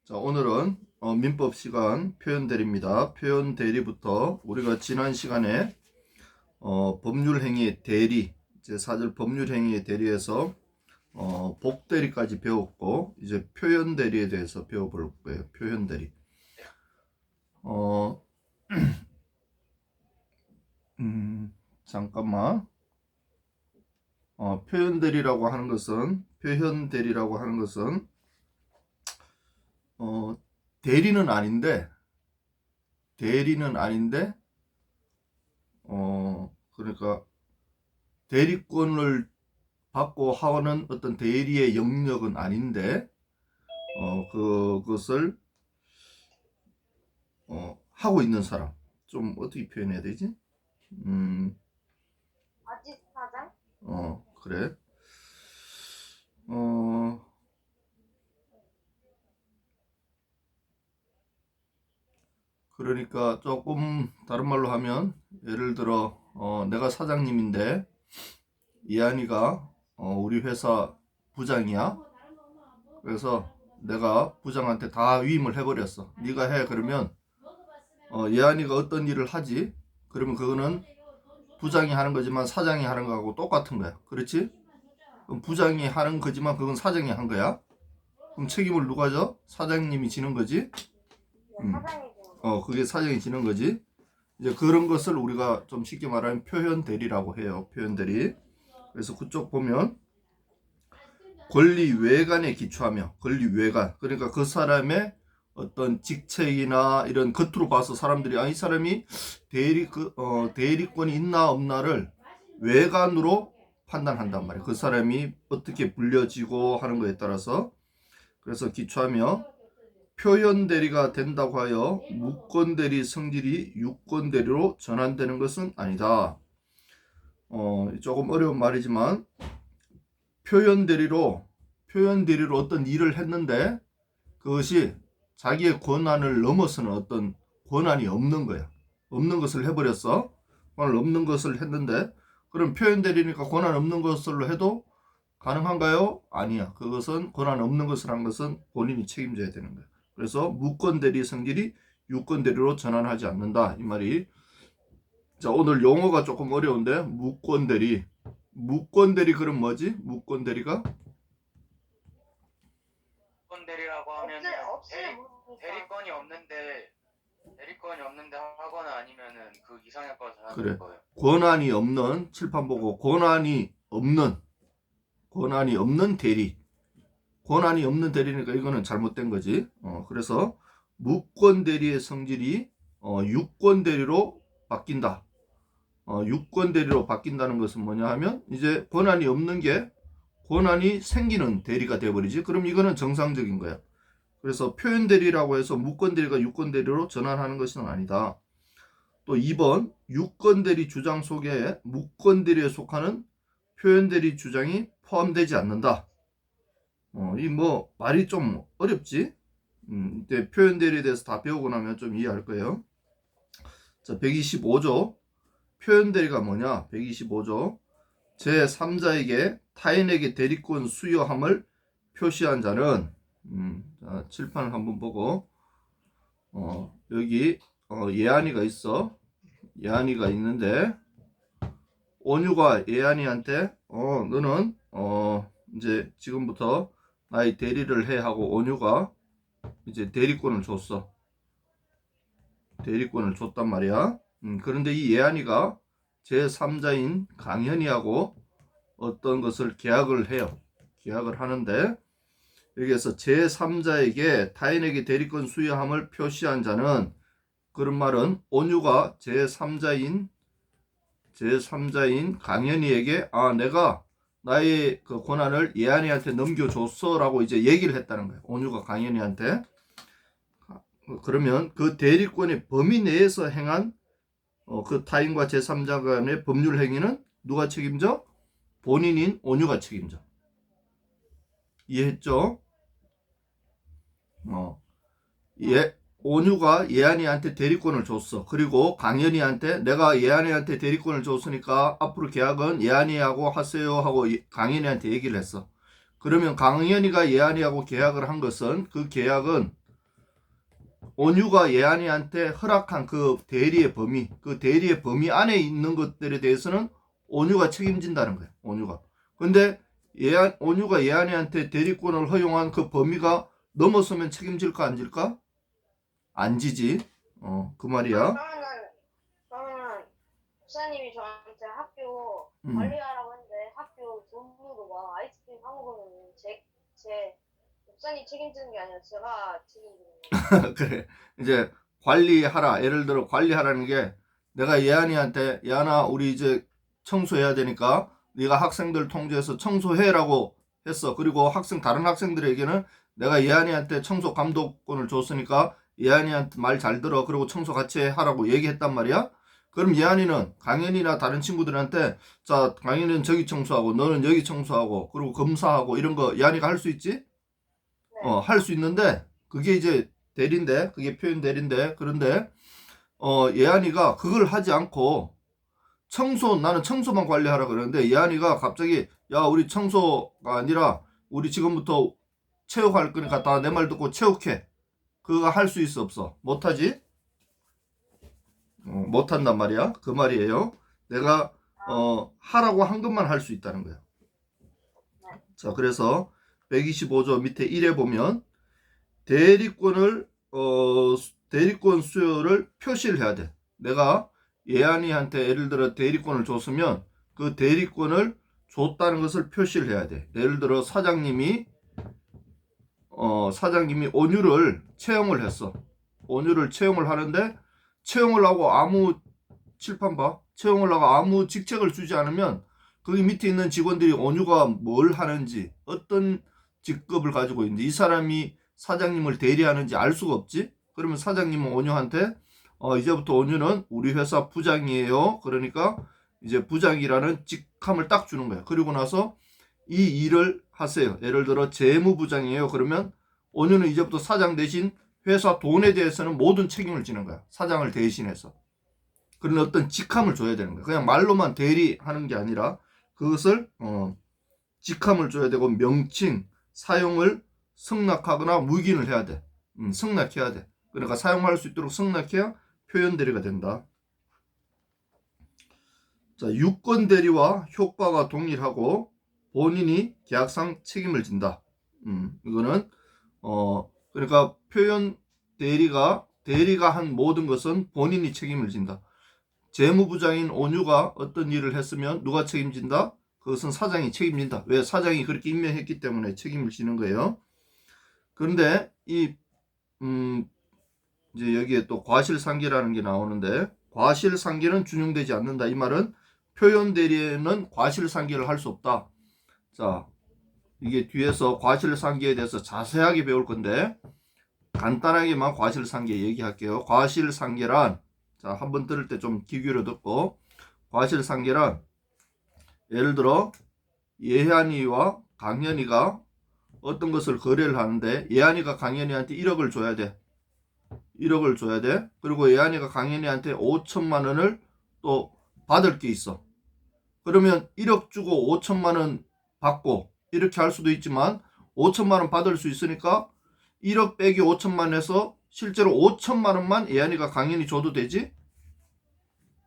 자, 오늘은 민법 시간 표현대리입니다. 표현대리부터 우리가 지난 시간에 법률행위의 대리, 제4절 법률행위의 대리에서 복대리까지 배웠고, 이제 표현대리에 대해서 배워볼 거예요. 표현대리. 잠깐만. 표현대리라고 하는 것은 대리는 아닌데 그러니까 대리권을 받고 하는 어떤 대리의 영역은 아닌데 그것을 하고 있는 사람. 좀 어떻게 표현해야 되지? 아직 사장? 그래. 그러니까 조금 다른 말로 하면, 예를 들어 내가 사장님인데 이한이가 우리 회사 부장이야. 그래서 내가 부장한테 다 위임을 해버렸어. 네가 해. 그러면 예한이가 어떤 일을 하지? 그러면 그거는 부장이 하는 거지만 사장이 하는 거하고 똑같은 거야. 그렇지? 그럼 부장이 하는 거지만 그건 사장이 한 거야. 그럼 책임을 누가 져? 사장님이 지는 거지. 사장이 그게 사장이 지는 거지. 이제 그런 것을 우리가 좀 쉽게 말하면 표현 대리라고 해요. 표현 대리. 그래서 그쪽 보면 권리 외관에 기초하며, 권리 외관, 그러니까 그 사람의 어떤 직책이나 이런 겉으로 봐서 사람들이 이 사람이 대리권이 있나 없나를 외관으로 판단한단 말이에요. 그 사람이 어떻게 불려지고 하는 거에 따라서. 그래서 기초하며 표현 대리가 된다고 하여 무권 대리 성질이 유권 대리로 전환되는 것은 아니다. 조금 어려운 말이지만 표현 대리로 어떤 일을 했는데 그것이 자기의 권한을 넘어서는 어떤 권한이 없는 거야. 없는 것을 해버렸어. 권한 없는 것을 했는데, 그럼 표현 대리니까 권한 없는 것으로 해도 가능한가요? 아니야. 그것은 권한 없는 것을 한 것은 본인이 책임져야 되는 거야. 그래서 무권 대리 성질이 유권 대리로 전환하지 않는다, 이 말이. 자, 오늘 용어가 조금 어려운데, 무권 대리. 무권 대리 그럼 뭐지? 무권 대리가? 무권 대리라고 하면 대리권이 없는데 하거나 아니면은 그 이상의 것을 하는 그래. 거예요. 권한이 없는, 칠판 보고 권한이 없는 대리. 권한이 없는 대리니까 이거는 잘못된 거지. 그래서 무권 대리의 성질이 유권 대리로 바뀐다. 유권 대리로 바뀐다는 것은 뭐냐 하면, 이제 권한이 없는 게 권한이 생기는 대리가 되어버리지. 그럼 이거는 정상적인 거야. 그래서 표현 대리라고 해서 무권 대리가 유권 대리로 전환하는 것은 아니다. 또 2번, 유권 대리 주장 속에 무권 대리에 속하는 표현 대리 주장이 포함되지 않는다. 이 말이 좀 어렵지? 이때 표현 대리에 대해서 다 배우고 나면 좀 이해할 거예요. 자, 125조. 표현 대리가 뭐냐? 125조. 제3자에게 타인에게 대리권 수여함을 표시한 자는, 자, 칠판을 한번 보고, 여기, 예한이가 있어. 예한이가 있는데, 온유가 예한이한테, 너는, 이제 지금부터 나의 대리를 해 하고 온유가 이제 대리권을 줬어. 대리권을 줬단 말이야. 그런데 이 예한이가 제3자인 강현이하고 어떤 것을 계약을 해요. 계약을 하는데, 여기에서 제3자에게 타인에게 대리권 수여함을 표시한 자는, 그런 말은 온유가 제3자인 강현이에게 내가 나의 그 권한을 예한이한테 넘겨줬어 라고 이제 얘기를 했다는 거예요. 온유가 강현이한테. 그러면 그 대리권의 범위 내에서 행한 그 타인과 제3자 간의 법률 행위는 누가 책임져? 본인인 온유가 책임져. 이해했죠? 온유가 예한이한테 대리권을 줬어. 그리고 강현이한테 내가 예한이한테 대리권을 줬으니까 앞으로 계약은 예한이하고 하세요 하고 강현이한테 얘기를 했어. 그러면 강현이가 예한이하고 계약을 한 것은, 그 계약은 온유가 예한이한테 허락한 그 대리의 범위, 그 대리의 범위 안에 있는 것들에 대해서는 온유가 책임진다는 거예요. 온유가. 근데 온유가 예한이한테 대리권을 허용한 그 범위가 넘어서면 책임질까 안 질까? 안 지지. 그 말이야. 그러면은 목사님이 저한테 학교 음. 관리하라고 했는데 학교 돈으로 막 아이스크림 사 먹으면 제 목사님 책임지는 게 아니라 제가 책임지는 거예요. 그래. 이제 관리하라. 예를 들어 관리하라는 게 내가 예한이한테 예한아 우리 이제 청소해야 되니까 네가 학생들 통제해서 청소해라고 했어. 그리고 다른 학생들에게는 내가 예한이한테 청소 감독권을 줬으니까 예한이한테 말 잘 들어. 그리고 청소 같이 하라고 얘기했단 말이야. 그럼 예한이는 강현이나 다른 친구들한테 자 강현이는 저기 청소하고 너는 여기 청소하고 그리고 검사하고 이런 거 예한이가 할 수 있지? 네. 할 수 있는데 그게 이제 대리인데 그게 표현 대리인데 그런데 예한이가 그걸 하지 않고 나는 청소만 관리하라 그러는데 예한이가 갑자기 야 우리 청소가 아니라 우리 지금부터 체육할 거니까 다 내 말 듣고 체육해. 그거 할 수 있어 없어? 못하지? 못한단 말이야. 그 말이에요. 내가 하라고 한 것만 할 수 있다는 거야. 자 그래서 125조 밑에 1에 보면 대리권 수요를 표시를 해야 돼. 내가 예한이한테 예를 들어 대리권을 줬으면 그 대리권을 줬다는 것을 표시를 해야 돼. 예를 들어 사장님이 온유를 채용을 했어. 온유를 채용을 하는데 채용을 하고 칠판 봐. 채용을 하고 아무 직책을 주지 않으면 거기 밑에 있는 직원들이 온유가 뭘 하는지 어떤 직급을 가지고 있는지 이 사람이 사장님을 대리하는지 알 수가 없지. 그러면 사장님은 온유한테 이제부터 온유는 우리 회사 부장이에요. 그러니까 이제 부장이라는 직함을 딱 주는 거야. 그리고 나서 이 일을 하세요. 예를 들어 재무부장이에요. 그러면 온유는 이제부터 사장 대신 회사 돈에 대해서는 모든 책임을 지는 거야. 사장을 대신해서. 그런 어떤 직함을 줘야 되는 거야. 그냥 말로만 대리하는 게 아니라 그것을 직함을 줘야 되고 명칭, 사용을 승낙하거나 묵인을 해야 돼. 승낙해야 돼. 그러니까 사용할 수 있도록 승낙해야 표현 대리가 된다. 자, 유권 대리와 효과가 동일하고 본인이 계약상 책임을 진다. 이거는 그러니까 표현 대리가 한 모든 것은 본인이 책임을 진다. 재무부장인 온유가 어떤 일을 했으면 누가 책임진다? 그것은 사장이 책임진다. 왜? 사장이 그렇게 임명했기 때문에 책임을 지는 거예요. 그런데 이제 여기에 또 과실상계라는 게 나오는데 과실상계는 준용되지 않는다. 이 말은 표현 대리에는 과실상계를 할 수 없다. 자, 이게 뒤에서 과실상계에 대해서 자세하게 배울 건데 간단하게만 과실상계 얘기할게요. 과실상계란 자, 한번 들을 때 좀 귀 기울여 듣고 과실상계란 예를 들어 예한이와 강현이가 어떤 것을 거래를 하는데 예한이가 강현이한테 1억을 줘야 돼. 1억을 줘야 돼. 그리고 예한이가 강현이한테 5천만 원을 또 받을 게 있어. 그러면 1억 주고 5천만 원 받고 이렇게 할 수도 있지만 5천만 원 받을 수 있으니까 1억 빼기 5천만 원에서 실제로 5천만 원만 예한이가 강현이 줘도 되지?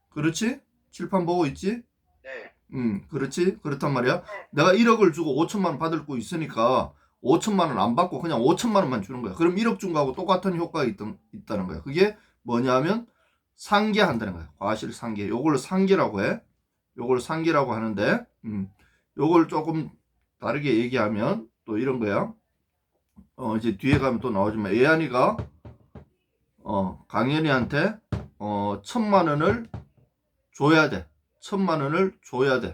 그렇지? 칠판 보고 있지? 네. 그렇지? 그렇단 말이야. 내가 1억을 주고 5천만 원 받을 거 있으니까 5천만 원 안 받고 그냥 5천만 원만 주는 거야. 그럼 1억 준 거하고 똑같은 효과가 있다는 거야. 그게 뭐냐면 상계한다는 거야. 과실상계. 요걸 상계라고 해. 요걸 상계라고 하는데 요걸 조금 다르게 얘기하면 또 이런 거야. 이제 뒤에 가면 또 나오지만 예한이가 강현이한테 1,000만 원을 줘야 돼. 1,000만 원을 줘야 돼.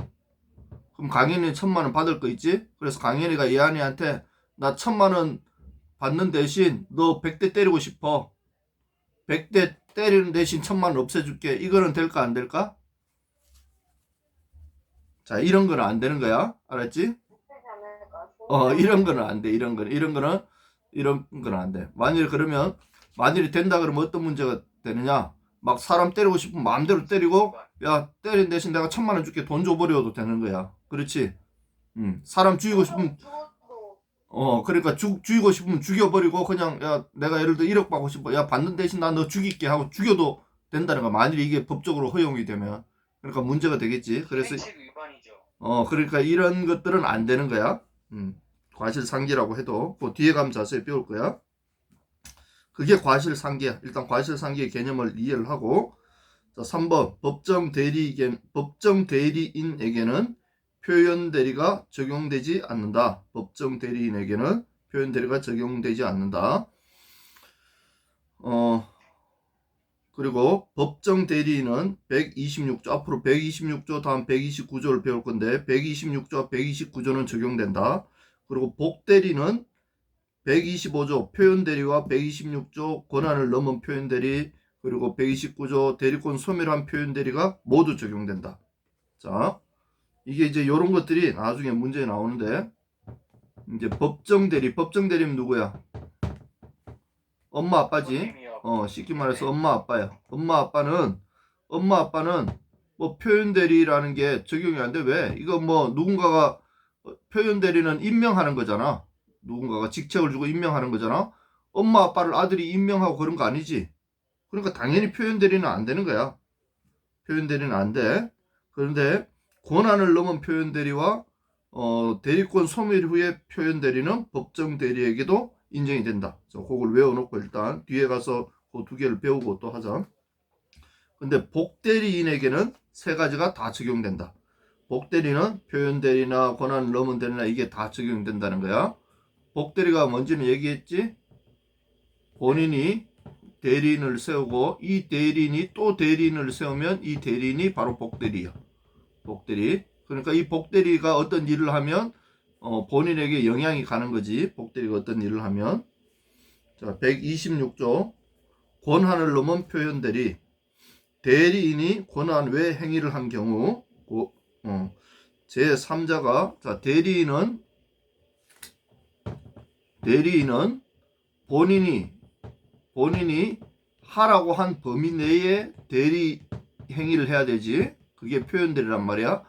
그럼 강현이는 1,000만 원 받을 거 있지? 그래서 강현이가 예한이한테 나 1,000만 원 받는 대신 너 100대 때리고 싶어. 100대 때리는 대신 1,000만 원 없애줄게. 이거는 될까 안 될까? 자, 이런 거는 안 되는 거야. 알았지? 이런 거는 안 돼. 이런 거는 안 돼. 만일에 된다 그러면 어떤 문제가 되느냐? 막 사람 때리고 싶으면 마음대로 때리고 야 때린 대신 내가 1,000만 원 줄게 돈 줘버려도 되는 거야. 그렇지? 사람 죽이고 싶으면 그러니까 죽이고 싶으면 죽여버리고 그냥 야 내가 예를 들어 1억 받고 싶어. 야 받는 대신 나 너 죽일게 하고 죽여도 된다는 거. 만일에 이게 법적으로 허용이 되면. 그러니까 문제가 되겠지. 그래서 상식 위반이죠. 그러니까 이런 것들은 안 되는 거야. 과실상계라고 해도 그 뒤에 가면 자세히 배울 거야. 그게 과실상계야. 일단 과실상계의 개념을 이해를 하고 자, 3번 법정 대리인에게는 표현 대리가 적용되지 않는다. 법정 대리인에게는 표현 대리가 적용되지 않는다. 그리고 법정 대리인은 126조 앞으로 126조 다음 129조를 배울 건데 126조와 129조는 적용된다. 그리고 복대리는 125조 표현 대리와 126조 권한을 넘은 표현 대리 그리고 129조 대리권 소멸한 표현 대리가 모두 적용된다. 자, 이게 이제 이런 것들이 나중에 문제에 나오는데 이제 법정 대리면 누구야? 엄마 아빠지. 부모님이요. 쉽게 말해서 엄마 아빠야. 엄마 아빠는 뭐 표현 대리라는 게 적용이 안 돼. 왜? 이거 뭐 누군가가 표현 대리는 임명하는 거잖아. 누군가가 직책을 주고 임명하는 거잖아. 엄마 아빠를 아들이 임명하고 그런 거 아니지. 그러니까 당연히 표현 대리는 안 되는 거야. 표현 대리는 안 돼. 그런데 권한을 넘은 표현 대리와 대리권 소멸 후의 표현 대리는 법정 대리에게도 인정이 된다. 그걸 외워놓고 일단 뒤에 가서 그 두 개를 배우고 또 하자. 근데 복대리인에게는 세 가지가 다 적용된다. 복대리는 표현 대리나 권한을 넘은 대리나 이게 다 적용된다는 거야. 복대리가 뭔지는 얘기했지. 본인이 대리인을 세우고 이 대리인이 또 대리인을 세우면 이 대리인이 바로 복대리야. 복대리. 그러니까 이 복대리가 어떤 일을 하면 본인에게 영향이 가는 거지. 복대리가 어떤 일을 하면. 자, 126조 권한을 넘은 표현 대리. 대리인이 권한 외 행위를 한 경우 제3자가 자, 대리인은 본인이 하라고 한 범위 내에 대리 행위를 해야 되지. 그게 표현 대리란 말이야.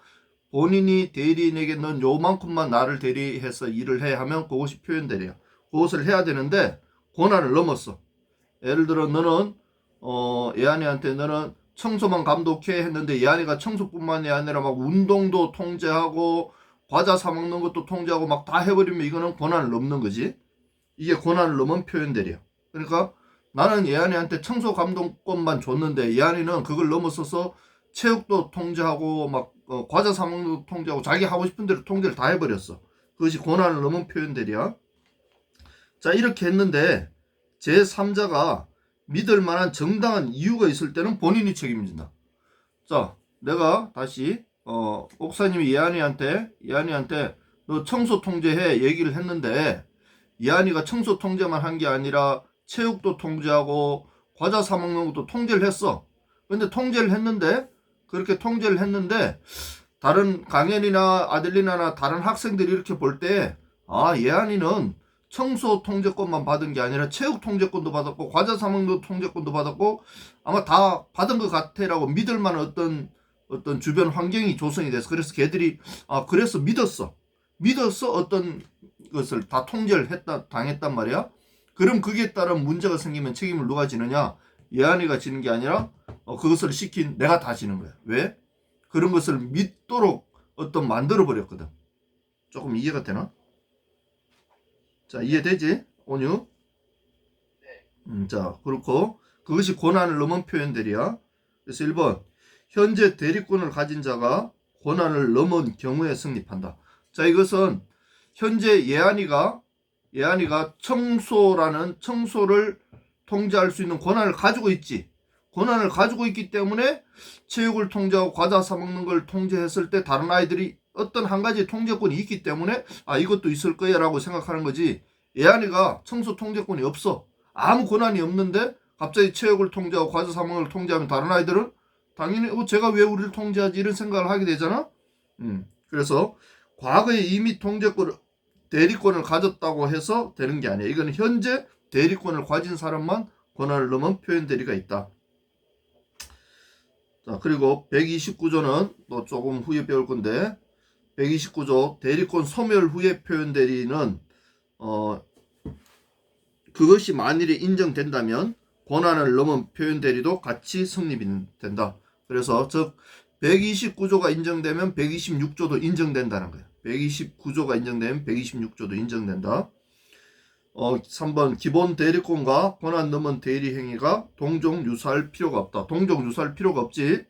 본인이 대리인에게 넌 요만큼만 나를 대리해서 일을 해 하면 그것이 표현 대리야. 그것을 해야 되는데 권한을 넘었어. 예를 들어 너는 예안이한테 너는 청소만 감독해 했는데 예안이가 청소뿐만이 아니라 막 운동도 통제하고 과자 사 먹는 것도 통제하고 막 다 해버리면 이거는 권한을 넘는 거지. 이게 권한을 넘은 표현 대리야. 그러니까 나는 예안이한테 청소 감독권만 줬는데 예안이는 그걸 넘어서서 체육도 통제하고 막 과자 사 먹는 것도 통제하고 자기 하고 싶은 대로 통제를 다 해버렸어. 그것이 권한을 넘은 표현 대리야. 자, 이렇게 했는데 제3자가 믿을 만한 정당한 이유가 있을 때는 본인이 책임진다. 자, 내가 다시 옥사님이 예안이한테 너 청소 통제해 얘기를 했는데 예안이가 청소 통제만 한 게 아니라 체육도 통제하고 과자 사 먹는 것도 통제를 했어. 근데 그렇게 통제를 했는데 다른 강연이나 아들리나나 다른 학생들이 이렇게 볼 때 예안이는 청소 통제권만 받은 게 아니라 체육 통제권도 받았고 과자 사 먹는 통제권도 받았고 아마 다 받은 것 같아라고 믿을 만한 어떤 주변 환경이 조성이 돼서 그래서 걔들이 그래서 믿었어 어떤 것을 다 통제를 당했단 말이야. 그럼 거기에 따른 문제가 생기면 책임을 누가 지느냐? 예안이가 지는 게 아니라 그것을 시킨 내가 다 지는 거야. 왜? 그런 것을 믿도록 만들어 버렸거든. 조금 이해가 되나? 자, 이해되지? 온유? 자, 그렇고 그것이 권한을 넘은 표현 대리야. 그래서 1번 현재 대리권을 가진 자가 권한을 넘은 경우에 성립한다. 자, 이것은 현재 예안이가 청소를 통제할 수 있는 권한을 가지고 있지. 권한을 가지고 있기 때문에 체육을 통제하고 과자 사 먹는 걸 통제했을 때 다른 아이들이 어떤 한 가지 통제권이 있기 때문에 이것도 있을 거야 라고 생각하는 거지. 예안이가 청소 통제권이 없어. 아무 권한이 없는데 갑자기 체육을 통제하고 과자 사 먹는 걸 통제하면 다른 아이들은 당연히 제가 왜 우리를 통제하지 이런 생각을 하게 되잖아. 그래서 과거에 이미 대리권을 가졌다고 해서 되는 게 아니야. 이건 현재 대리권을 가진 사람만 권한을 넘은 표현 대리가 있다. 자, 그리고 129조는 또 조금 후에 배울 건데 129조 대리권 소멸 후의 표현 대리는 그것이 만일에 인정된다면 권한을 넘은 표현 대리도 같이 성립이 된다. 그래서 즉 129조가 인정되면 126조도 인정된다는 거예요. 129조가 인정되면 126조도 인정된다. 3번 기본 대리권과 권한 넘은 대리 행위가 동종 유사할 필요가 없다. 동종 유사할 필요가 없지.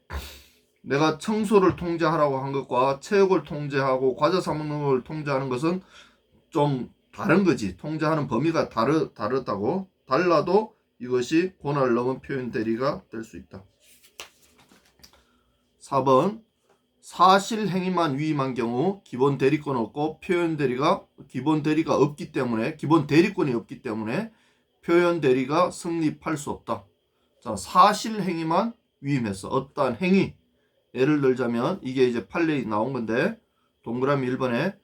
내가 청소를 통제하라고 한 것과 체육을 통제하고 과자 사 먹는 걸 통제하는 것은 좀 다른 거지. 통제하는 범위가 다르다고. 달라도 이것이 권한을 넘은 표현 대리가 될 수 있다. 4번 사실 행위만 위임한 경우 기본 대리권 없고 표현 대리가 기본 대리가 없기 때문에 기본 대리권이 없기 때문에 표현 대리가 성립할 수 없다. 자, 사실 행위만 위임했어. 어떠한 행위. 예를 들자면 이게 이제 판례에 나온 건데 동그라미 1번에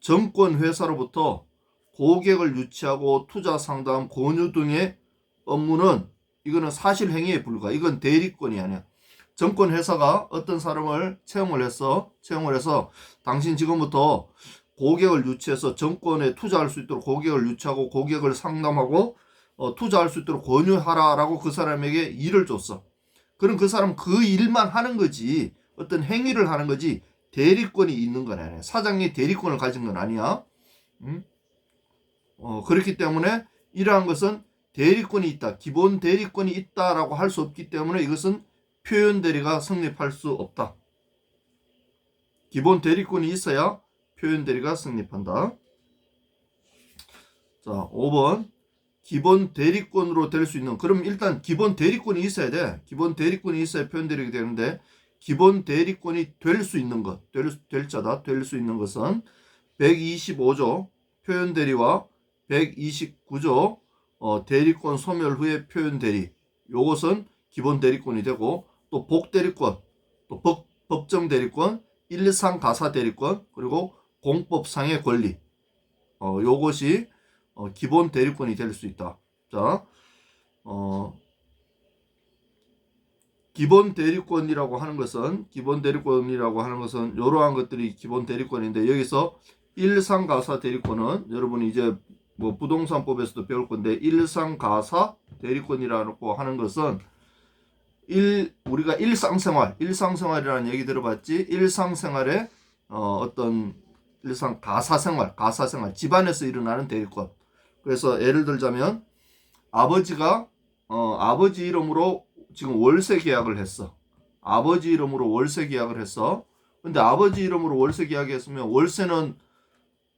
증권회사로부터 고객을 유치하고 투자 상담 권유 등의 업무는 이거는 사실 행위에 불과. 이건 대리권이 아니야. 증권회사가 어떤 사람을 채용을 해서 당신 지금부터 고객을 유치해서 증권에 투자할 수 있도록 고객을 유치하고 고객을 상담하고 투자할 수 있도록 권유하라라고 그 사람에게 일을 줬어. 그럼 그 사람 그 일만 하는 거지 어떤 행위를 하는 거지 대리권이 있는 건 아니야. 사장이 대리권을 가진 건 아니야. 그렇기 때문에 이러한 것은 대리권이 있다. 기본 대리권이 있다라고 할 수 없기 때문에 이것은 표현 대리가 성립할 수 없다. 기본 대리권이 있어야 표현 대리가 성립한다. 자, 5번 기본 대리권으로 될 수 있는 그럼 일단 기본 대리권이 있어야 돼. 기본 대리권이 있어야 표현 대리가 되는데 기본 대리권이 될 수 있는 것, 될 수 있는 것은 125조 표현 대리와 129조 대리권 소멸 후의 표현 대리 요것은 기본 대리권이 되고 또 복대리권, 또 법정 대리권, 일상 가사 대리권 그리고 공법상의 권리 요것이 기본 대리권이 될 수 있다. 자, 기본 대리권이라고 하는 것은 이러한 것들이 기본 대리권인데 여기서 일상 가사 대리권은 여러분이 이제 뭐 부동산법에서도 배울 건데 일상 가사 대리권이라고 하는 것은 우리가 일상생활이라는 얘기 들어봤지? 일상생활에 어떤 일상 가사생활 집안에서 일어나는 대리권. 그래서 예를 들자면 아버지가 아버지 이름으로 지금 월세 계약을 했어. 아버지 이름으로 월세 계약을 했어. 근데 아버지 이름으로 월세 계약했으면 월세는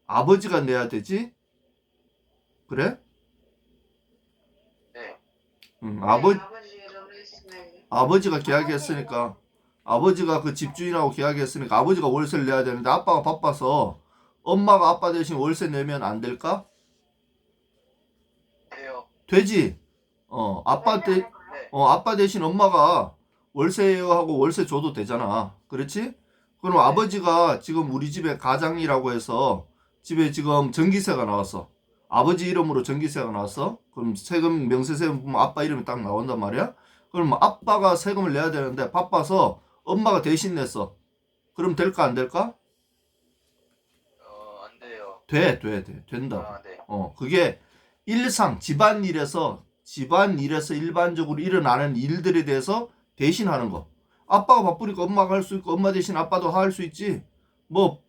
아버지가 내야 되지? 그래? 네. 아버지가 계약했으니까 아버지가 그 집주인하고 계약했으니까 아버지가 월세를 내야 되는데 아빠가 바빠서 엄마가 아빠 대신 월세 내면 안 될까? 돼요. 되지. 아빠 대신 엄마가 월세요 하고 월세 줘도 되잖아. 그렇지? 그럼 아버지가 지금 우리 집에 가장이라고 해서 집에 지금 전기세가 나왔어. 아버지 이름으로 전기세가 나왔어. 그럼 세금 명세세금 보면 아빠 이름이 딱 나온단 말이야. 그럼 아빠가 세금을 내야 되는데 바빠서 엄마가 대신 냈어. 그럼 될까 안 될까? 안 돼요. 된다. 네. 그게 집안일에서 일반적으로 일어나는 일들에 대해서 대신하는 거. 아빠가 바쁘니까 엄마가 할 수 있고 엄마 대신 아빠도 할 수 있지. 뭐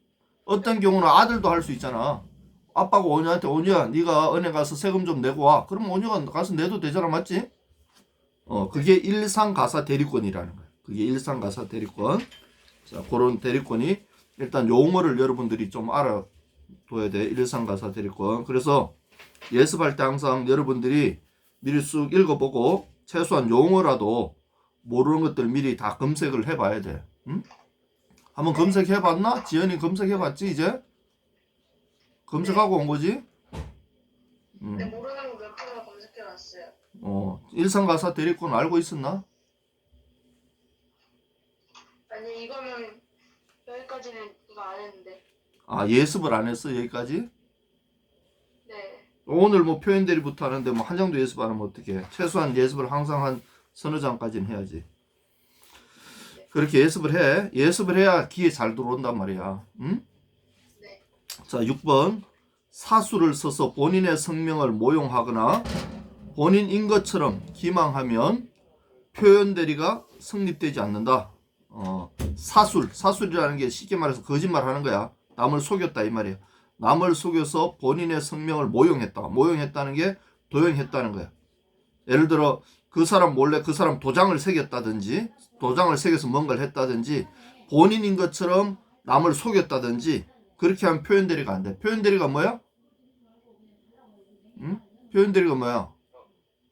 어떤 경우는 아들도 할 수 있잖아. 아빠가 오녀한테 오녀야 네가 은행 가서 세금 좀 내고 와. 그러면 오녀가 가서 내도 되잖아. 맞지? 그게 일상가사 대리권이라는 거야. 그게 일상가사 대리권. 자, 그런 대리권이 일단 용어를 여러분들이 좀 알아둬야 돼. 일상가사 대리권. 그래서 예습할 때 항상 여러분들이 미리 쑥 읽어보고 최소한 용어라도 모르는 것들 미리 다 검색을 해봐야 돼. 응? 한번 검색해봤나? 지연이 검색해봤지 이제? 검색하고 온 거지? 네, 모르는 거 몇 번을 검색해놨어요. 일상가사 대리권 알고 있었나? 아니 이거는 여기까지는 이거 안 했는데. 아, 예습을 안 했어 여기까지? 네. 오늘 뭐 표현 대리부터 하는데 뭐 한 장도 예습 안 하면 어떡해. 최소한 예습을 항상 한 서너 장까지는 해야지. 그렇게 예습을 해. 예습을 해야 귀에 잘 들어온단 말이야. 응? 네. 자, 6번 사수를 써서 본인의 성명을 모용하거나 본인인 것처럼 기망하면 표현 대리가 성립되지 않는다. 사술이라는 게 쉽게 말해서 거짓말하는 거야. 남을 속였다 이 말이야. 남을 속여서 본인의 성명을 모용했다. 모용했다는 게 도용했다는 거야. 예를 들어 그 사람 몰래 그 사람 도장을 새겼다든지, 도장을 새겨서 뭔가를 했다든지, 본인인 것처럼 남을 속였다든지, 그렇게 하면 표현 대리가 안 돼. 표현 대리가 뭐야? 응? 표현 대리가 뭐야?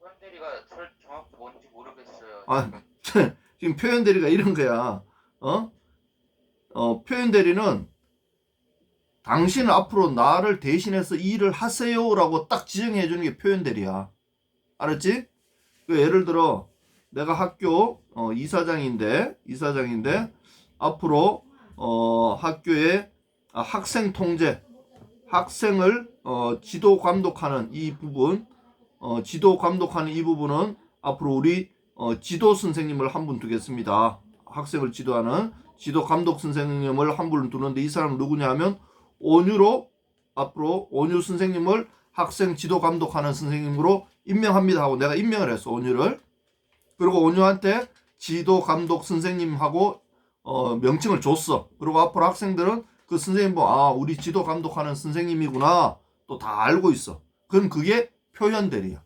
표현 대리가 정확히 뭔지 모르겠어요. 아, 지금 표현 대리가 이런 거야. 표현 대리는 당신은 앞으로 나를 대신해서 이 일을 하세요라고 딱 지정해 주는 게 표현 대리야. 알았지? 예를 들어 내가 학교 이사장인데 앞으로 학교에 학생 통제, 학생을 지도 감독하는 이 부분, 은 앞으로 우리 지도 선생님을 한 분 두겠습니다. 학생을 지도하는 지도 감독 선생님을 한 분 두는데 이 사람은 누구냐 하면 온유로 앞으로 온유 선생님을 학생 지도 감독하는 선생님으로 임명합니다 하고 내가 임명을 했어, 온유를. 그리고 온유한테 지도 감독 선생님하고 명칭을 줬어. 그리고 앞으로 학생들은 그 선생님 우리 지도 감독하는 선생님이구나 또 다 알고 있어. 그럼 그게 표현 대리야.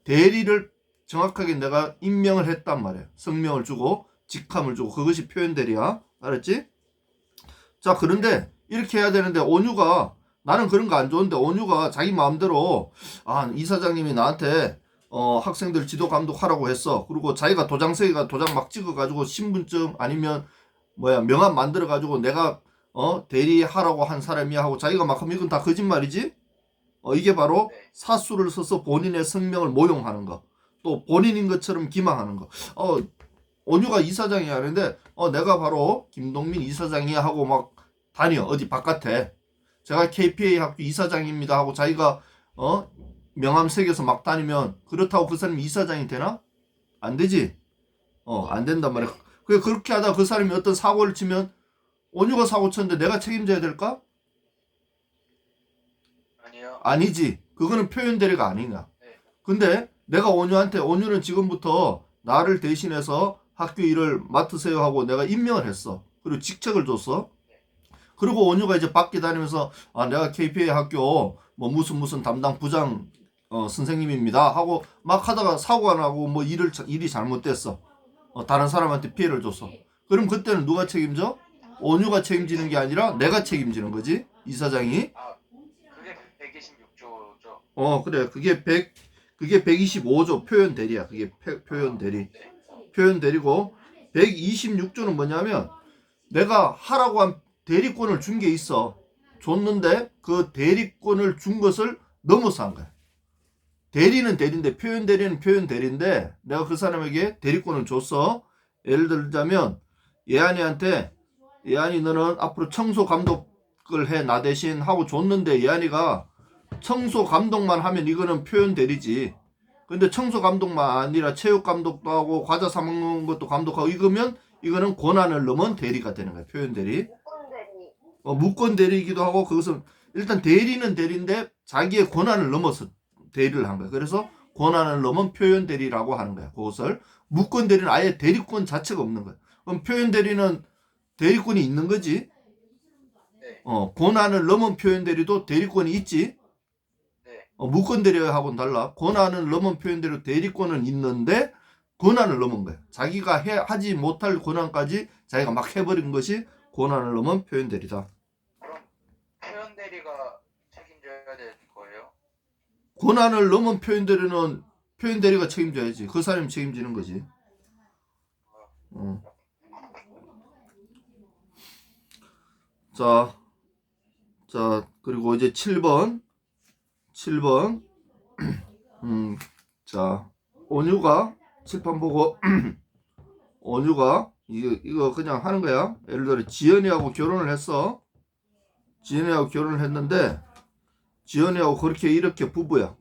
대리를 정확하게 내가 임명을 했단 말이야. 성명을 주고 직함을 주고 그것이 표현 대리야. 알았지? 자, 그런데 이렇게 해야 되는데 온유가, 나는 그런 거 안 좋은데 온유가 자기 마음대로 이사장님이 나한테 학생들 지도 감독하라고 했어. 그리고 자기가 도장 막 찍어가지고 신분증 아니면 명함 만들어가지고 내가 대리하라고 한 사람이야 하고 자기가 막 하면 이건 다 거짓말이지? 이게 바로 사수를 써서 본인의 성명을 모용하는 거. 또 본인인 것처럼 기망하는 거. 온유가 이사장이 하는데 내가 바로 김동민 이사장이야 하고 막 다녀. 어디 바깥에. 제가 KPA 학교 이사장입니다 하고 자기가 명함 새겨서 막 다니면 그렇다고 그 사람이 이사장이 되나? 안 되지. 안 된단 말이야. 그렇게 하다가 그 사람이 어떤 사고를 치면 온유가 사고 쳤는데 내가 책임져야 될까? 아니요. 아니지. 그거는 표현 대리가 아니냐. 네. 근데 내가 온유는 지금부터 나를 대신해서 학교 일을 맡으세요 하고 내가 임명을 했어. 그리고 직책을 줬어. 그리고 온유가 이제 밖에 다니면서 내가 KPA 학교 무슨 담당 부장 선생님입니다 하고 막 하다가 사고가 나고 일이 잘못됐어. 다른 사람한테 피해를 줬어. 그럼 그때는 누가 책임져? 온유가 책임지는 게 아니라 내가 책임지는 거지. 이사장이. 그게 126조죠. 그래. 그게 125조 표현 대리야. 그게 표현 대리. 표현 대리고 126조는 뭐냐면 내가 하라고 한 대리권을 준 게 있어. 줬는데 그 대리권을 준 것을 넘어서 한 거야. 대리는 대리인데 표현 대리는 표현 대리인데 내가 그 사람에게 대리권을 줬어. 예를 들자면 예안이 너는 앞으로 청소 감독을 해 나 대신 하고 줬는데 예안이가 청소 감독만 하면 이거는 표현 대리지. 근데 청소 감독만 아니라 체육 감독도 하고 과자 사 먹는 것도 감독하고 이거는 권한을 넘은 대리가 되는 거야. 표현 대리. 무권 대리이기도 하고 그것은 일단 대리는 대리인데 자기의 권한을 넘어서 대리를 한 거야. 그래서 권한을 넘은 표현 대리라고 하는 거야. 그것을 무권 대리는 아예 대리권 자체가 없는 거야. 그럼 표현 대리는 대리권이 있는 거지. 권한을 넘은 표현 대리도 대리권이 있지. 무권 대리하고는 달라. 권한을 넘은 표현 대리 대리권은 있는데 권한을 넘은 거야. 자기가 하지 못할 권한까지 자기가 막 해버린 것이 권한을 넘은 표현 대리다. 그럼 표현 대리가 책임져야 되는 거예요? 권한을 넘은 표현 대리는 표현 대리가 책임져야지. 그 사람이 책임지는 거지. 자, 그리고 이제 7번. 자, 온유가 칠판 보고 온유가 이거 그냥 하는 거야. 예를 들어 지연이하고 결혼을 했어. 지연이하고 결혼을 했는데 지연이하고 이렇게 부부야.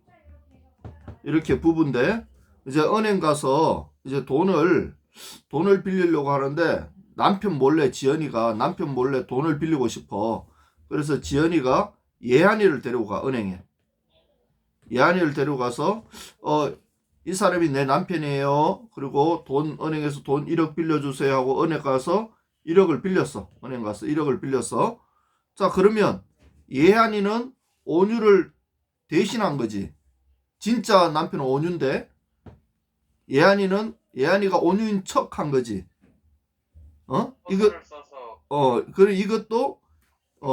이렇게 부부인데 이제 은행 가서 이제 돈을 빌리려고 하는데 지연이가 남편 몰래 돈을 빌리고 싶어. 그래서 지연이가 예한이를 데려가 은행에. 예한이를 데려가서 이 사람이 내 남편이에요. 그리고 은행에서 돈 1억 빌려주세요 하고 은행 가서 1억을 빌렸어. 은행 가서 1억을 빌렸어. 자, 그러면 예한이는 온유를 대신한 거지. 진짜 남편은 온유인데 예한이가 온유인 척 한 거지. 소설을 써서 그래 이것도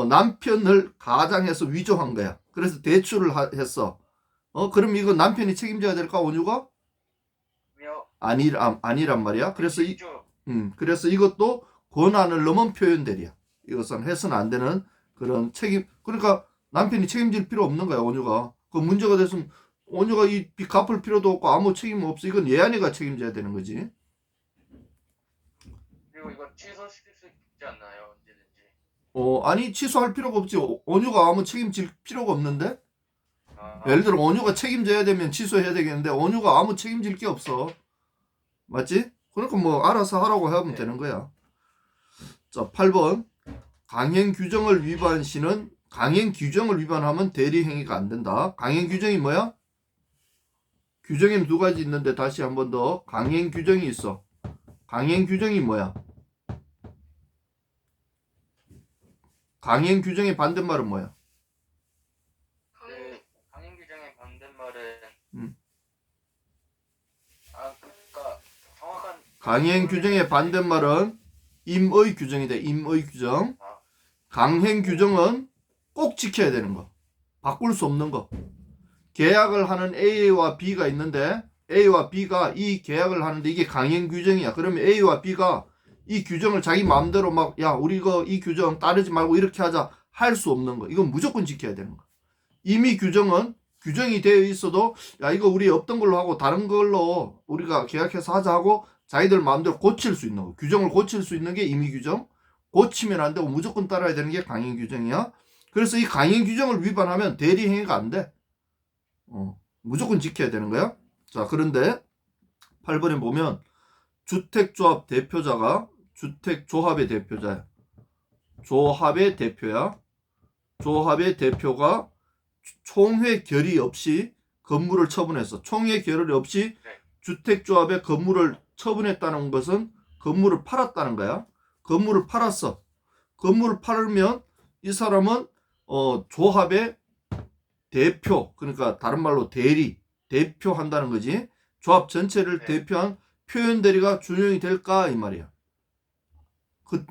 남편을 가장해서 위조한 거야. 그래서 대출을 했어. 그럼 이거 남편이 책임져야 될까, 온유가? 아니란 말이야. 그래서 그래서 이것도 권한을 넘은 표현 대리야. 이것은 해서는 안 되는 그런 책임. 그러니까 남편이 책임질 필요 없는 거야, 온유가. 그 문제가 됐으면 온유가 이 빚 갚을 필요도 없고 아무 책임 없어. 이건 예한이가 책임져야 되는 거지. 그리고 이거 취소시킬 수 있지 않나요? 언제든지. 아니 취소할 필요가 없지. 온유가 아무 책임질 필요가 없는데. 예를 들어 온유가 책임져야 되면 취소해야 되겠는데 온유가 아무 책임질 게 없어. 맞지? 그러니까 뭐 알아서 하라고 하면 되는 거야. 자, 8번. 강행 규정을 위반 시는 강행 규정을 위반하면 대리 행위가 안 된다. 강행 규정이 뭐야? 규정에는 두 가지 있는데 다시 한 번 더. 강행 규정이 있어. 강행 규정이 뭐야? 강행 규정의 반대말은 뭐야? 강행 규정의 반대말은 음. 그러니까 정확한 강행 규정의 반대말은 임의 규정이다. 임의 규정. 강행 규정은 꼭 지켜야 되는 거. 바꿀 수 없는 거. 계약을 하는 A와 B가 있는데 A와 B가 이 계약을 하는데 이게 강행 규정이야. 그러면 A와 B가 이 규정을 자기 마음대로 막 야 우리 이거 이 규정 따르지 말고 이렇게 하자 할 수 없는 거. 이건 무조건 지켜야 되는 거. 이미 규정은 규정이 되어 있어도 야 이거 우리 없던 걸로 하고 다른 걸로 우리가 계약해서 하자 하고 자기들 마음대로 고칠 수 있는 거. 규정을 고칠 수 있는 게 임의 규정. 고치면 안 되고 무조건 따라야 되는 게 강행 규정이야. 그래서 이 강행 규정을 위반하면 대리 행위가 안 돼. 무조건 지켜야 되는 거야. 자, 그런데 8번에 보면 주택조합 대표자가 주택조합의 대표자야. 조합의 대표야. 조합의 대표가 총회 결의 없이 건물을 처분했어. 총회 결의 없이 주택조합의 건물을 처분했다는 것은 건물을 팔았다는 거야. 건물을 팔았어. 건물을 팔으면 이 사람은 조합의 대표, 그러니까 다른 말로 대표한다는 거지. 조합 전체를 대표한 표현 대리가 준용이 될까 이 말이야.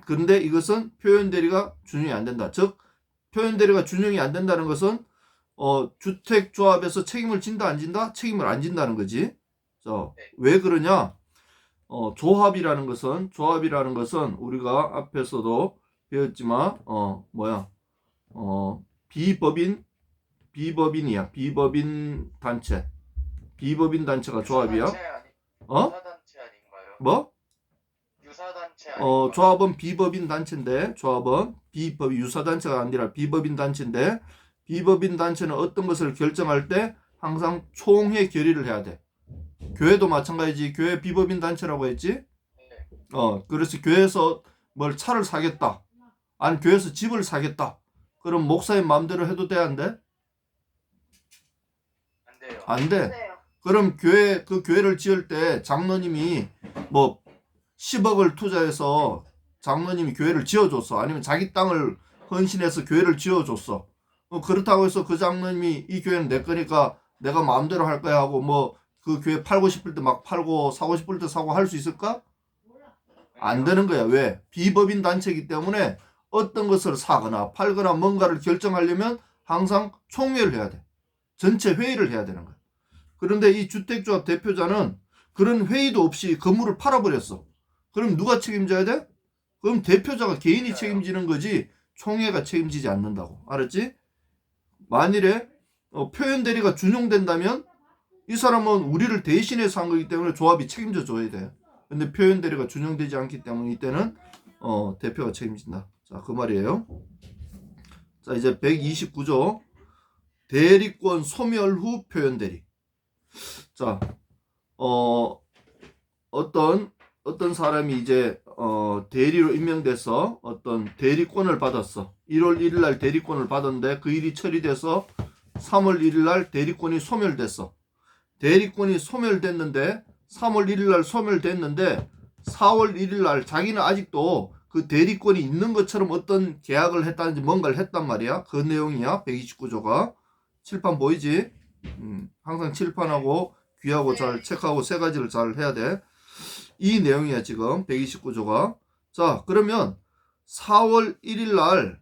그런데 이것은 표현 대리가 준용이 안 된다. 즉 표현 대리가 준용이 안 된다는 것은 주택조합에서 책임을 진다 안 진다? 책임을 안 진다는 거지. 왜 그러냐? 조합이라는 것은 우리가 앞에서도 배웠지만 비법인이야. 비법인 단체가 조합이야. 유사단체 아닌가요? 뭐? 유사단체 아닌가요? 조합은 비법인 단체인데 조합은 유사단체가 아니라 비법인 단체인데 비법인 단체는 어떤 것을 결정할 때 항상 총회 결의를 해야 돼. 교회도 마찬가지지. 교회 비법인 단체라고 했지? 그래서 교회에서 뭘 차를 사겠다. 아니 교회에서 집을 사겠다. 그럼 목사님 마음대로 해도 돼, 안 돼? 안 돼요. 안 돼. 네. 그럼 그 교회를 지을 때 장로님이 뭐 10억을 투자해서 장로님이 교회를 지어줬어. 아니면 자기 땅을 헌신해서 교회를 지어줬어. 그렇다고 해서 그 장로님이 이 교회는 내 거니까 내가 마음대로 할 거야 하고 뭐 그 교회 팔고 싶을 때 막 팔고 사고 싶을 때 사고 할 수 있을까? 안 되는 거야. 왜? 비법인 단체이기 때문에 어떤 것을 사거나 팔거나 뭔가를 결정하려면 항상 총회를 해야 돼. 전체 회의를 해야 되는 거야. 그런데 이 주택조합 대표자는 그런 회의도 없이 건물을 팔아버렸어. 그럼 누가 책임져야 돼? 그럼 대표자가 개인이 책임지는 거지 총회가 책임지지 않는다고. 알았지? 만일에 표현 대리가 준용된다면 이 사람은 우리를 대신해서 한 거기 때문에 조합이 책임져 줘야 돼. 근데 표현 대리가 준용되지 않기 때문에 이때는 대표가 책임진다. 자, 그 말이에요. 자, 이제 129조 대리권 소멸 후 표현 대리. 자, 어떤 어떤 사람이 이제 대리로 임명돼서 어떤 대리권을 받았어. 1월 1일 날 대리권을 받았는데 그 일이 처리돼서 3월 1일 날 대리권이 소멸됐어. 대리권이 소멸됐는데 3월 1일 날 소멸됐는데 4월 1일 날 자기는 아직도 그 대리권이 있는 것처럼 어떤 계약을 했다는지 뭔가를 했단 말이야. 그 내용이야. 129조가. 칠판 보이지? 항상 칠판하고 귀하고 잘 체크하고 세 가지를 잘 해야 돼. 이 내용이야 지금 129조가. 자, 그러면 4월 1일 날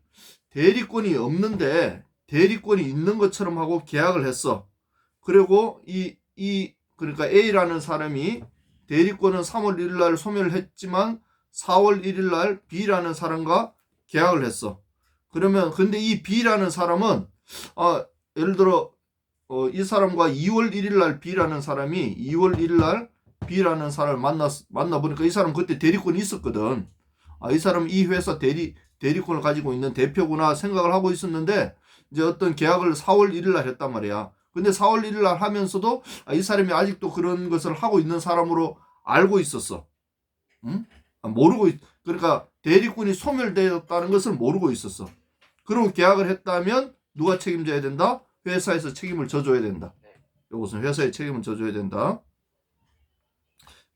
대리권이 없는데 대리권이 있는 것처럼 하고 계약을 했어. 그리고 그러니까 A라는 사람이 대리권은 3월 1일 날 소멸했지만 4월 1일 날 B라는 사람과 계약을 했어. 그러면 근데 이 B라는 사람은 예를 들어 이 사람과 2월 1일 날 B라는 사람이 2월 1일 날 B라는 사람을 만나 보니까 이 사람 그때 대리권이 있었거든. 이 사람 이 회사 대리권을 가지고 있는 대표구나 생각을 하고 있었는데 이제 어떤 계약을 4월 1일 날 했단 말이야. 근데 4월 1일 날 하면서도 이 사람이 아직도 그런 것을 하고 있는 사람으로 알고 있었어. 응? 그러니까 대리권이 소멸되었다는 것을 모르고 있었어. 그리고 계약을 했다면 누가 책임져야 된다? 회사에서 책임을 져줘야 된다. 이것은 회사에 책임을 져줘야 된다.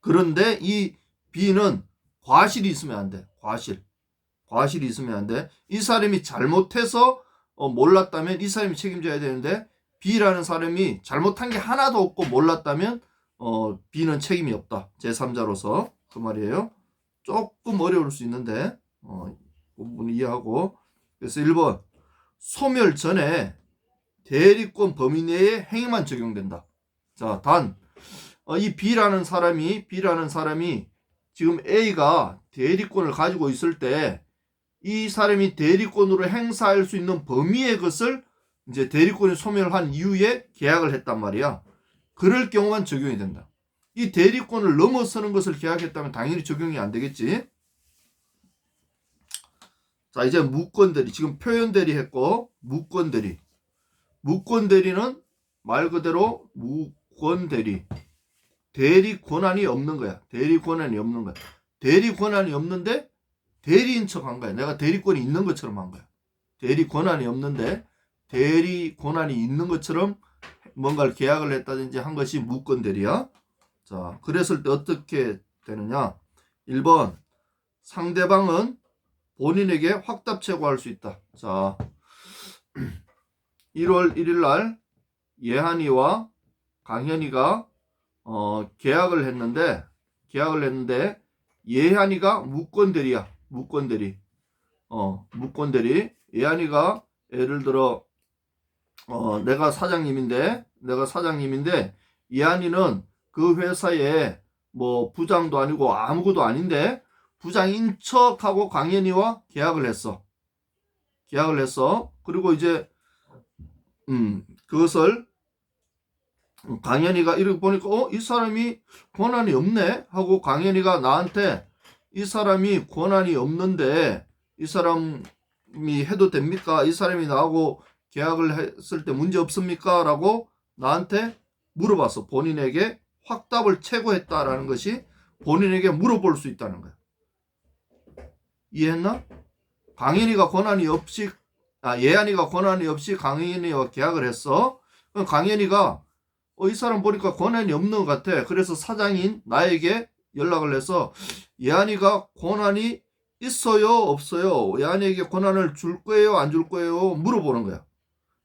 그런데 이 B는 과실이 있으면 안 돼. 과실이 있으면 안 돼. 이 사람이 잘못해서 몰랐다면 이 사람이 책임져야 되는데 B라는 사람이 잘못한 게 하나도 없고 몰랐다면 B는 책임이 없다. 제3자로서 그 말이에요. 조금 어려울 수 있는데 그 부분 이해하고. 그래서 1번 소멸 전에 대리권 범위 내의 행위만 적용된다. 자, 단 이 B라는 사람이 지금 A가 대리권을 가지고 있을 때 이 사람이 대리권으로 행사할 수 있는 범위의 것을 이제 대리권이 소멸한 이후에 계약을 했단 말이야. 그럴 경우만 적용이 된다. 이 대리권을 넘어서는 것을 계약했다면 당연히 적용이 안 되겠지. 자, 이제 무권대리. 지금 표현대리 했고 무권대리. 무권대리는 말 그대로 무권대리. 대리 권한이 없는 거야. 대리 권한이 없는데 대리인 척 한 거야. 내가 대리권이 있는 것처럼 한 거야. 대리 권한이 없는데 대리 권한이 있는 것처럼 뭔가를 계약을 했다든지 한 것이 무권대리야. 자, 그랬을 때 어떻게 되느냐? 1번 상대방은 본인에게 확답 최고할 수 있다. 자, 1월 1일 날 예한이와 강현이가 계약을 했는데 예한이가 무권대리야. 무권대리. 예한이가 예를 들어 내가 사장님인데 예한이는 그 회사에 뭐 부장도 아니고 아무것도 아닌데 부장인 척하고 강현이와 계약을 했어. 그리고 이제 그것을 강현이가 이렇게 보니까 이 사람이 권한이 없네 하고 강현이가 나한테 이 사람이 권한이 없는데 이 사람이 해도 됩니까? 이 사람이 나하고 계약을 했을 때 문제 없습니까? 라고 나한테 물어봤어. 본인에게 확답을 최고했다라는 것이 본인에게 물어볼 수 있다는 거야. 이해했나? 예한이가 권한이 없이 강현이와 계약을 했어. 그럼 강현이가 이 사람 보니까 권한이 없는 것 같아. 그래서 사장인 나에게 연락을 해서 예한이가 권한이 있어요? 없어요? 예한이에게 권한을 줄 거예요? 안 줄 거예요? 물어보는 거야.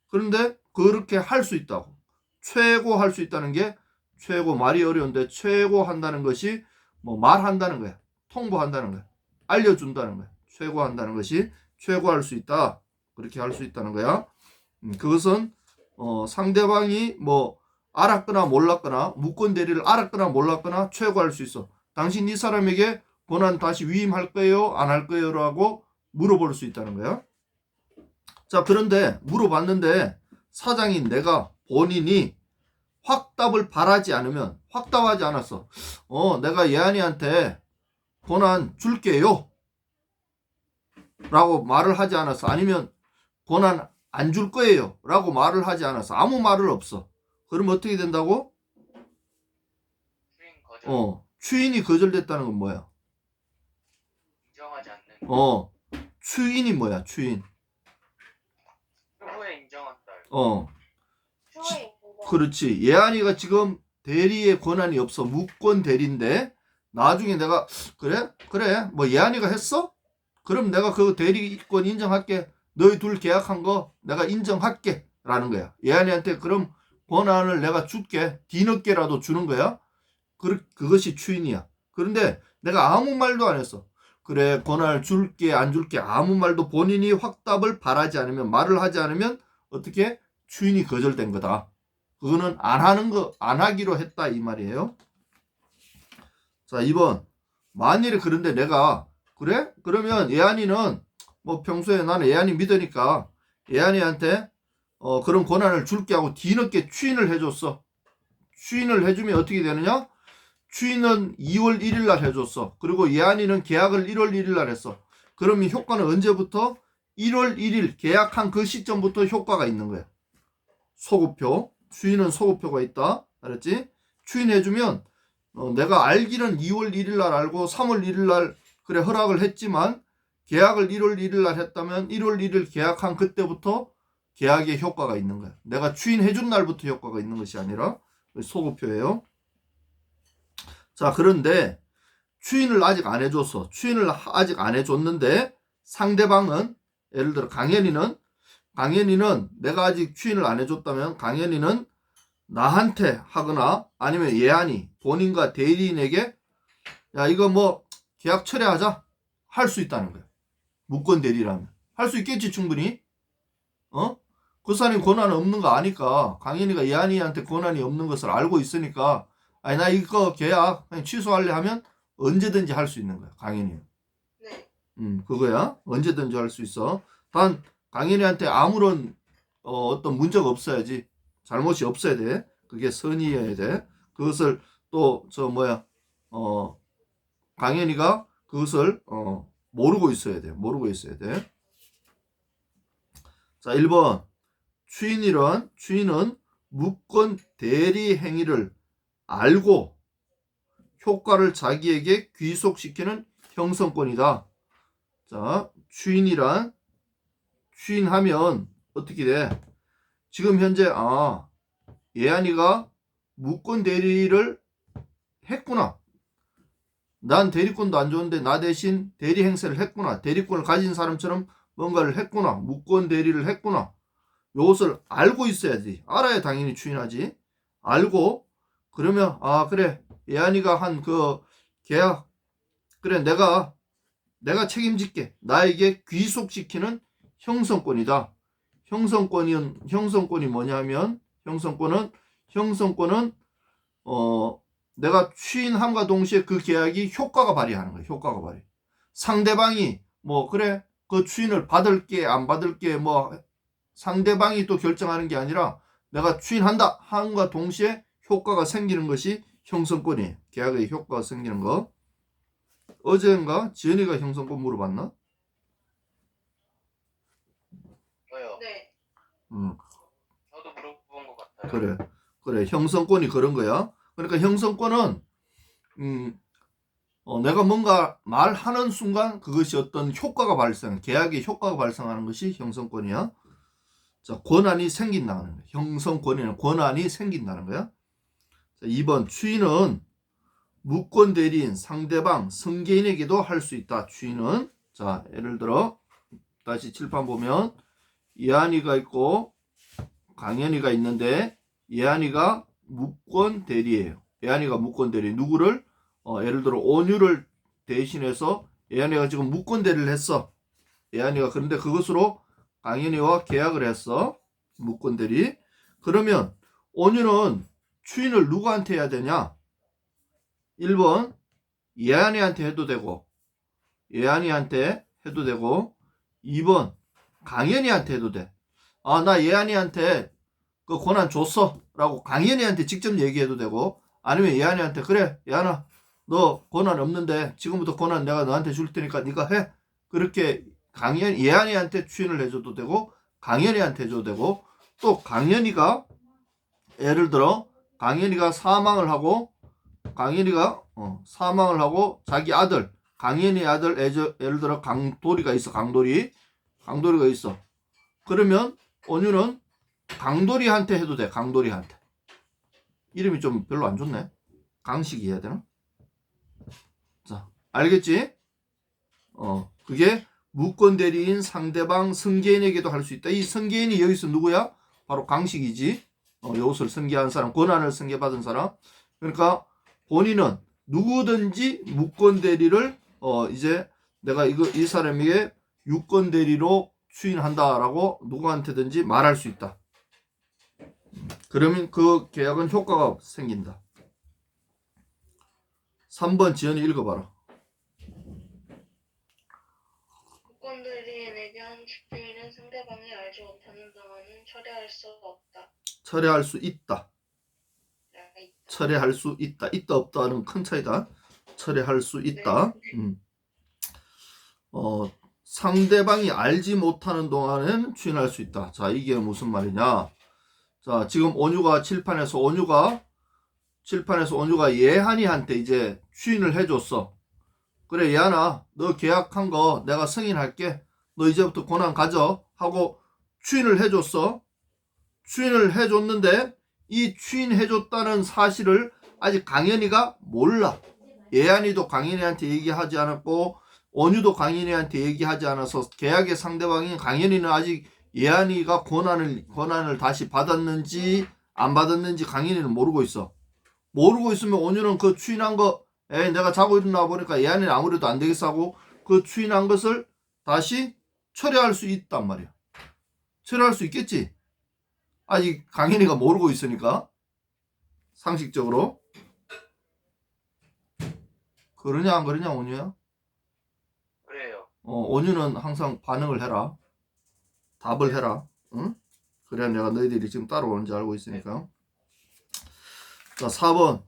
그런데 그렇게 할 수 있다고. 최고 할 수 있다는 게 최고 말이 어려운데 최고 한다는 것이 뭐 말한다는 거야. 통보한다는 거야. 알려준다는 거야. 최고 한다는 것이 최고 할 수 있다. 그렇게 할 수 있다는 거야. 그것은 상대방이 뭐 알았거나 몰랐거나 무권대리를 알았거나 몰랐거나 최고할 수 있어. 당신 이 사람에게 권한 다시 위임할 거예요? 안 할 거예요? 라고 물어볼 수 있다는 거야. 자, 그런데 물어봤는데 사장인 내가 본인이 확답을 바라지 않으면 확답하지 않았어. 내가 예한이한테 권한 줄게요 라고 말을 하지 않았어. 아니면 권한 안 줄 거예요 라고 말을 하지 않았어. 아무 말을 없어. 그럼 어떻게 된다고? 추인이 거절됐다는 건 뭐야? 인정하지 않는. 추인이 뭐야? 추인. 후에 인정한다. 추후에 인정. 그렇지. 예안이가 지금 대리의 권한이 없어. 무권 대리인데 나중에 내가 그래 뭐 예안이가 했어? 그럼 내가 그 대리권 인정할게. 너희 둘 계약한 거 내가 인정할게 라는 거야. 예안이한테 그럼 권한을 내가 줄게. 뒤늦게라도 주는 거야. 그것이 추인이야. 그런데 내가 아무 말도 안 했어. 그래 권한을 줄게 안 줄게 아무 말도 본인이 확답을 바라지 않으면 말을 하지 않으면 어떻게 추인이 거절된 거다. 그거는 안 하기로 했다 이 말이에요. 자 2번 만일에 그런데 내가 그래? 그러면 예안이는 뭐 평소에 나는 예안이 믿으니까 예안이한테 그런 권한을 줄게 하고 뒤늦게 추인을 해줬어. 추인을 해주면 어떻게 되느냐? 추인은 2월 1일 날 해줬어. 그리고 예안이는 계약을 1월 1일 날 했어. 그러면 효과는 언제부터? 1월 1일 계약한 그 시점부터 효과가 있는 거야. 소급표. 추인은 소급표가 있다. 알았지? 추인해주면 내가 알기는 2월 1일 날 알고 3월 1일 날 그래 허락을 했지만 계약을 1월 1일 날 했다면 1월 1일 계약한 그때부터 계약에 효과가 있는 거야. 내가 추인해준 날부터 효과가 있는 것이 아니라 소급표예요. 자 그런데 추인을 아직 안 해줬어. 추인을 아직 안 해줬는데 상대방은 예를 들어 강현이는 내가 아직 추인을 안 해줬다면 강현이는 나한테 하거나 아니면 예안이 본인과 대리인에게 야 이거 뭐 계약 철회하자 할 수 있다는 거야. 무권 대리라면 할 수 있겠지 충분히. 그 사람이 권한이 없는 거 아니까 강현이가 예안이한테 권한이 없는 것을 알고 있으니까 아니 나 이거 계약 그냥 취소할래 하면 언제든지 할 수 있는 거야 강현이는. 네. 그거야. 언제든지 할 수 있어. 단 강현이한테 아무런 어떤 문제가 없어야지. 잘못이 없어야 돼. 그게 선의여야 돼. 그것을 또 강현이가 그것을 모르고 있어야 돼. 모르고 있어야 돼. 자 1번 추인은 무권 대리 행위를 알고 효과를 자기에게 귀속시키는 형성권이다. 자, 추인하면 어떻게 돼? 지금 현재 예안이가 무권 대리를 했구나. 난 대리권도 안 좋은데 나 대신 대리 행세를 했구나. 대리권을 가진 사람처럼 뭔가를 했구나. 무권 대리를 했구나. 이것을 알고 있어야지. 알아야 당연히 추인하지. 알고 그러면 그래 예안이가 한 그 계약 그래 내가 책임질게. 나에게 귀속시키는 형성권이다. 형성권이 뭐냐면 형성권은 내가 추인함과 동시에 그 계약이 효과가 발휘하는 거야. 효과가 발휘. 상대방이 뭐 그래 그 추인을 받을게 안 받을게 뭐 상대방이 또 결정하는 게 아니라 내가 추인한다 함과 동시에 효과가 생기는 것이 형성권이에요. 계약의 효과가 생기는 거. 어제인가 지연이가 형성권 물어봤나? 저요. 네. 저도 물어본 것 같아요. 그래 형성권이 그런 거야. 그러니까 형성권은 내가 뭔가 말하는 순간 그것이 어떤 효과가 계약의 효과가 발생하는 것이 형성권이야. 자, 권한이 생긴다는 거야. 형성권에는 권한이 생긴다는 거야. 자, 2번 추인은 무권 대리인 상대방 승계인에게도 할 수 있다. 추인은 자 예를 들어 다시 칠판 보면 예안이가 있고 강현이가 있는데 예안이가 무권 대리예요. 예안이가 무권 대리 누구를 예를 들어 온유를 대신해서 예안이가 지금 무권 대리를 했어. 예안이가 그런데 그것으로 강현이와 계약을 했어. 무권 대리. 그러면 온유는 추인을 누구한테 해야 되냐? 1번 예안이한테 해도 되고 2번 강현이한테 해도 돼. 나 예안이한테 그 권한 줬어 라고 강현이한테 직접 얘기해도 되고 아니면 예안이한테 그래 예안아 너 권한 없는데 지금부터 권한 내가 너한테 줄 테니까 네가 해. 그렇게 예안이한테 추인을 해줘도 되고 강현이한테 해줘도 되고 또 강현이가 예를 들어 강현이가 사망을 하고 강현이가 사망을 하고 자기 아들, 강현이의 아들, 예를 들어 강돌이가 있어. 강돌이가 있어. 그러면 온유는 강돌이한테 해도 돼. 강돌이한테. 이름이 좀 별로 안 좋네. 강식이 해야 되나? 자, 알겠지? 그게 무권 대리인 상대방 승계인에게도 할 수 있다. 이 승계인이 여기서 누구야? 바로 강식이지. 이것을 승계한 사람, 권한을 승계받은 사람. 그러니까 본인은 누구든지 무권 대리를 이제 내가 이 사람에게 유권 대리로 추인한다라고 누구한테든지 말할 수 있다. 그러면 그 계약은 효과가 생긴다. 3번 지연이 읽어봐라. 무권대리인에게 한 주인은 상대방이 알지 못하는 동안은 철회할 수 없다. 철회할 수 있다. 철회할 수 있다. 있다 없다는 큰 차이다. 철회할 수 있다. 상대방이 알지 못하는 동안은 추인할 수 있다. 자, 이게 무슨 말이냐? 자, 지금 칠판에서 온유가 예한이한테 이제 추인을 해줬어. 그래, 예한아, 너 계약한 거 내가 승인할게. 너 이제부터 권한 가져. 하고 추인을 해줬어. 추인을 해줬는데 이 추인해줬다는 사실을 아직 강현이가 몰라. 예한이도 강현이한테 얘기하지 않았고 온유도 강현이한테 얘기하지 않아서 계약의 상대방인 강현이는 아직 예한이가 권한을 다시 받았는지 안 받았는지 강현이는 모르고 있어. 모르고 있으면 온유는 그 추인한 거 내가 자고 일어나 보니까 예한이는 아무래도 안 되겠어 하고 그 추인한 것을 다시 철회할 수 있단 말이야. 철회할 수 있겠지? 아직 강현이가 모르고 있으니까 상식적으로. 그러냐 안 그러냐 온유야? 그래요. 온유는 항상 반응을 해라. 답을 해라. 응? 그래야 내가 너희들이 지금 따라오는지 알고 있으니까. 자, 4번.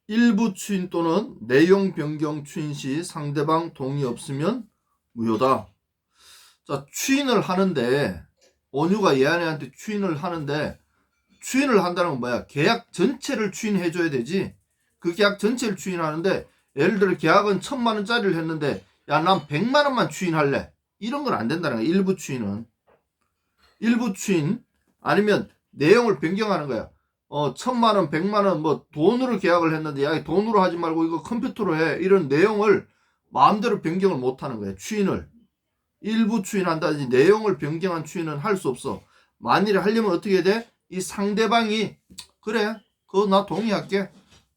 일부 추인 또는 내용 변경 추인 시 상대방 동의 없으면 무효다. 자, 추인을 하는데 온유가 예한이한테 추인을 하는데 추인을 한다는 건 뭐야? 계약 전체를 추인해 줘야 되지. 그 계약 전체를 추인하는데 예를 들어 계약은 1,000만 원짜리를 했는데 야, 난 100만 원만 추인할래. 이런 건 안 된다는 거야. 일부 추인은. 일부 추인 아니면 내용을 변경하는 거야. 1,000만 원, 100만 원 뭐 돈으로 계약을 했는데 야, 돈으로 하지 말고 이거 컴퓨터로 해. 이런 내용을 마음대로 변경을 못 하는 거야. 추인을. 일부 추인한다든지 내용을 변경한 추인은 할 수 없어. 만일에 하려면 어떻게 돼? 이 상대방이 그래, 그거 나 동의할게.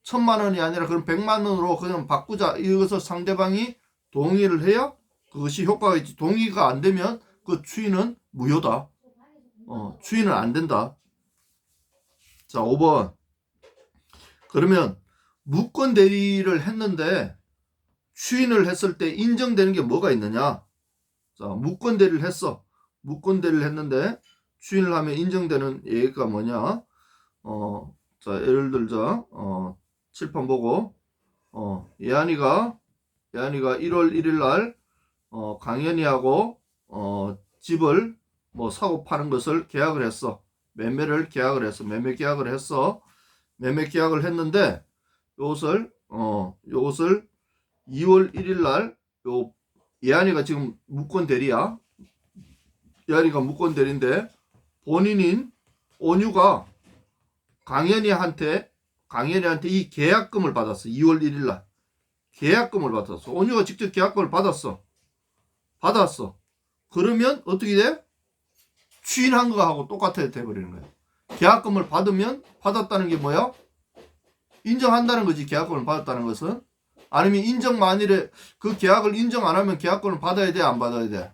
1,000만 원이 아니라 그럼 100만 원으로 그냥 바꾸자. 이것을 상대방이 동의를 해야 그것이 효과가 있지. 동의가 안 되면 그 추인은 무효다. 추인은 안 된다. 자, 5번. 그러면 무권 대리를 했는데 추인을 했을 때 인정되는 게 뭐가 있느냐? 자, 무권 대리를 했어. 무권 대리를 했는데 추인을 하면 인정되는 얘기가 뭐냐? 자, 예를 들자. 칠판 보고 예한이가 1월 1일 날 강현이하고 집을 뭐 사고 파는 것을 계약을 했어. 매매 계약을 했어. 매매 계약을 했는데 요것을 2월 1일 날 예한이가 지금 무권 대리야. 예한이가 무권 대리인데 본인인 온유가 강현이한테 이 계약금을 받았어. 2월 1일 날 계약금을 받았어. 온유가 직접 계약금을 받았어. 그러면 어떻게 돼? 추인한 거하고 똑같아 돼버리는 거야. 계약금을 받았다는 게 뭐야? 인정한다는 거지. 계약금을 받았다는 것은. 아니면 만일에 그 계약을 인정 안 하면 계약금을 받아야 돼, 안 받아야 돼?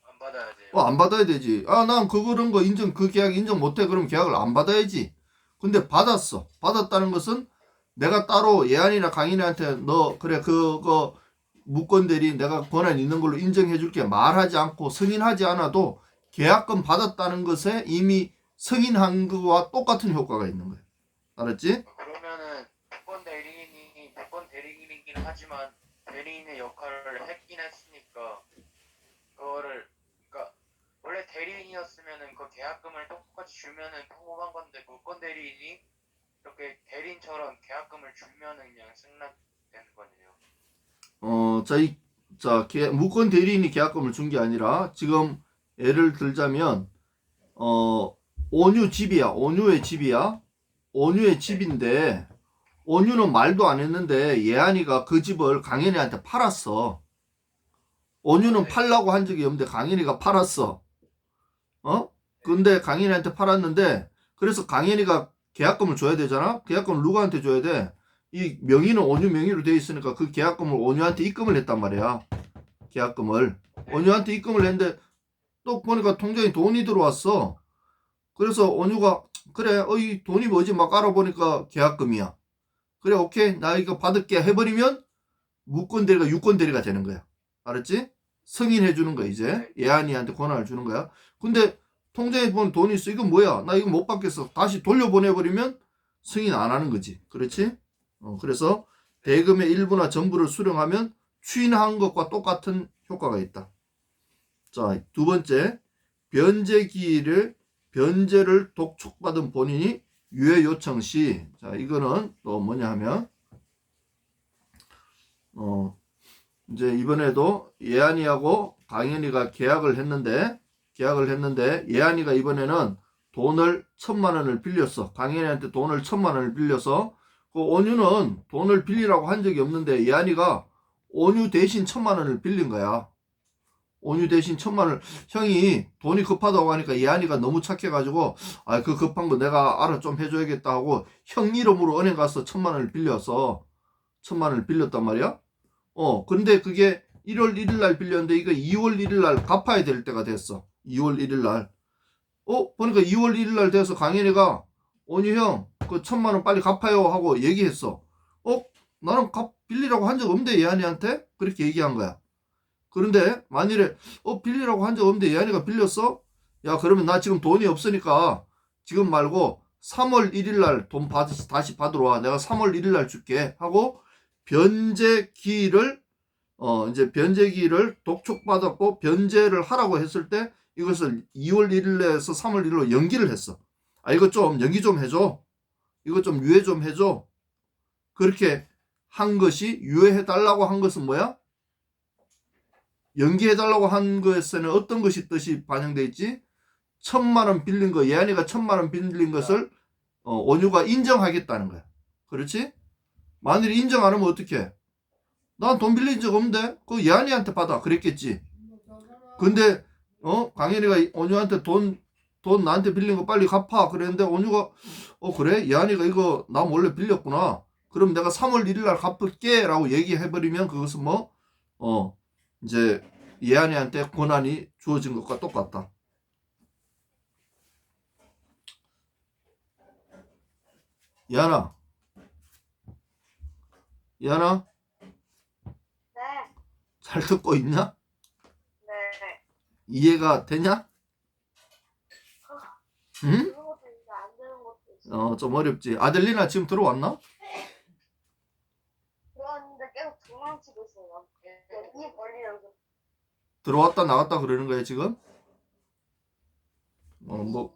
안 받아야 돼요. 안 받아야 되지. 난 그런 거 그 계약 인정 못해. 그럼 계약을 안 받아야지. 근데 받았다는 것은 내가 따로 예한이나 강인이한테 너 그래 그거 무권 대리 내가 권한 있는 걸로 인정해 줄게 말하지 않고 승인하지 않아도 계약금 받았다는 것에 이미 승인한 거와 똑같은 효과가 있는 거예요. 알았지? 그러면은 무권 대리인이긴 하지만 대리인의 역할을 했긴 했으니까 그거를 그러니까 원래 대리인이었으면은 그 계약금을 똑같이 주면은 평범한 건데 무권 대리인이 이렇게 대리인처럼 계약금을 주면은 그냥 승낙되는 거네요. 무권 대리인이 계약금을 준 게 아니라 지금 예를 들자면 온유 집이야. 온유의 집이야. 온유의 집인데 온유는 말도 안 했는데 예한이가 그 집을 강현이한테 팔았어. 온유는 네. 팔라고 한 적이 없는데 강현이가 팔았어. 근데 강현이한테 팔았는데 그래서 강현이가 계약금을 줘야 되잖아. 계약금을 누구한테 줘야 돼? 이 명의는 온유 명의로 돼 있으니까 그 계약금을 온유한테 입금을 했단 말이야. 계약금을 온유한테 입금을 했는데 또 보니까 통장에 돈이 들어왔어. 그래서 온유가 그래 이 돈이 뭐지 막 알아보니까 계약금이야. 그래 오케이 나 이거 받을게 해버리면 무권 대리가 유권 대리가 되는 거야. 알았지? 승인해 주는 거야 이제. 예한이한테 권한을 주는 거야. 근데 통장에 보면 돈이 있어. 이건 뭐야? 나 이거 못 받겠어. 다시 돌려보내버리면 승인 안 하는 거지. 그렇지? 그래서 대금의 일부나 전부를 수령하면 추인한 것과 똑같은 효과가 있다. 자, 두 번째, 변제를 독촉받은 본인이 유예 요청 시, 자, 이거는 또 뭐냐 하면, 이제 이번에도 예한이하고 강현이가 계약을 했는데 예한이가 이번에는 돈을 1,000만 원을 빌렸어. 강현이한테 돈을 1,000만 원을 빌려서 그 온유는 돈을 빌리라고 한 적이 없는데 예한이가 온유 대신 1,000만 원을 빌린 거야. 온유 대신 1,000만 원을 형이 돈이 급하다고 하니까 예한이가 너무 착해가지고 그 급한 거 내가 알아 좀 해줘야겠다 하고 형 이름으로 은행 가서 1,000만 원을 빌려서 1,000만 원을 빌렸단 말이야. 근데 그게 1월 1일 날 빌렸는데 이거 2월 1일 날 갚아야 될 때가 됐어. 2월 1일 날. 보니까 2월 1일 날 돼서 강현이가 온유 형, 그 1,000만 원 빨리 갚아요 하고 얘기했어. 나는 빌리라고 한 적 없는데 예한이한테? 그렇게 얘기한 거야. 그런데 만일에 빌리라고 한 적 없는데 예한이가 빌렸어? 야 그러면 나 지금 돈이 없으니까 지금 말고 3월 1일 날 돈 다시 받으러 와. 내가 3월 1일 날 줄게 하고 변제기일을 독촉받았고 변제를 하라고 했을 때 이것을 2월 1일에서 3월 1일로 연기를 했어. 이거 좀 연기 좀 해줘. 이거 좀 유예 좀 해줘. 그렇게 한 것이 유예해달라고 한 것은 뭐야? 연기해달라고 한 것에는 어떤 것이 뜻이 반영돼 있지? 1,000만 원 빌린 거, 예한이가 1,000만 원 빌린 것을 온유가 인정하겠다는 거야. 그렇지? 만일 인정 안 하면 어떡해? 난 돈 빌린 적 없는데 그 예한이한테 받아 그랬겠지. 근데 강현이가 온유한테 돈 나한테 빌린 거 빨리 갚아 그랬는데 온유가 그래 예한이가 이거 나 몰래 빌렸구나. 그럼 내가 3월 1일 날 갚을게 라고 얘기해버리면 그것은 이제 예한이한테 권한이 주어진 것과 똑같다. 예한아 네, 잘 듣고 있냐? 네. 이해가 되냐? 응? 되는 것도 있고 안 되는 것도 있어. 좀 어렵지. 아델리나 지금 들어왔나? 그런데 계속 도망치고 있어요. 이 벌리려고. 들어왔다 나갔다 그러는 거야 지금? 뭐가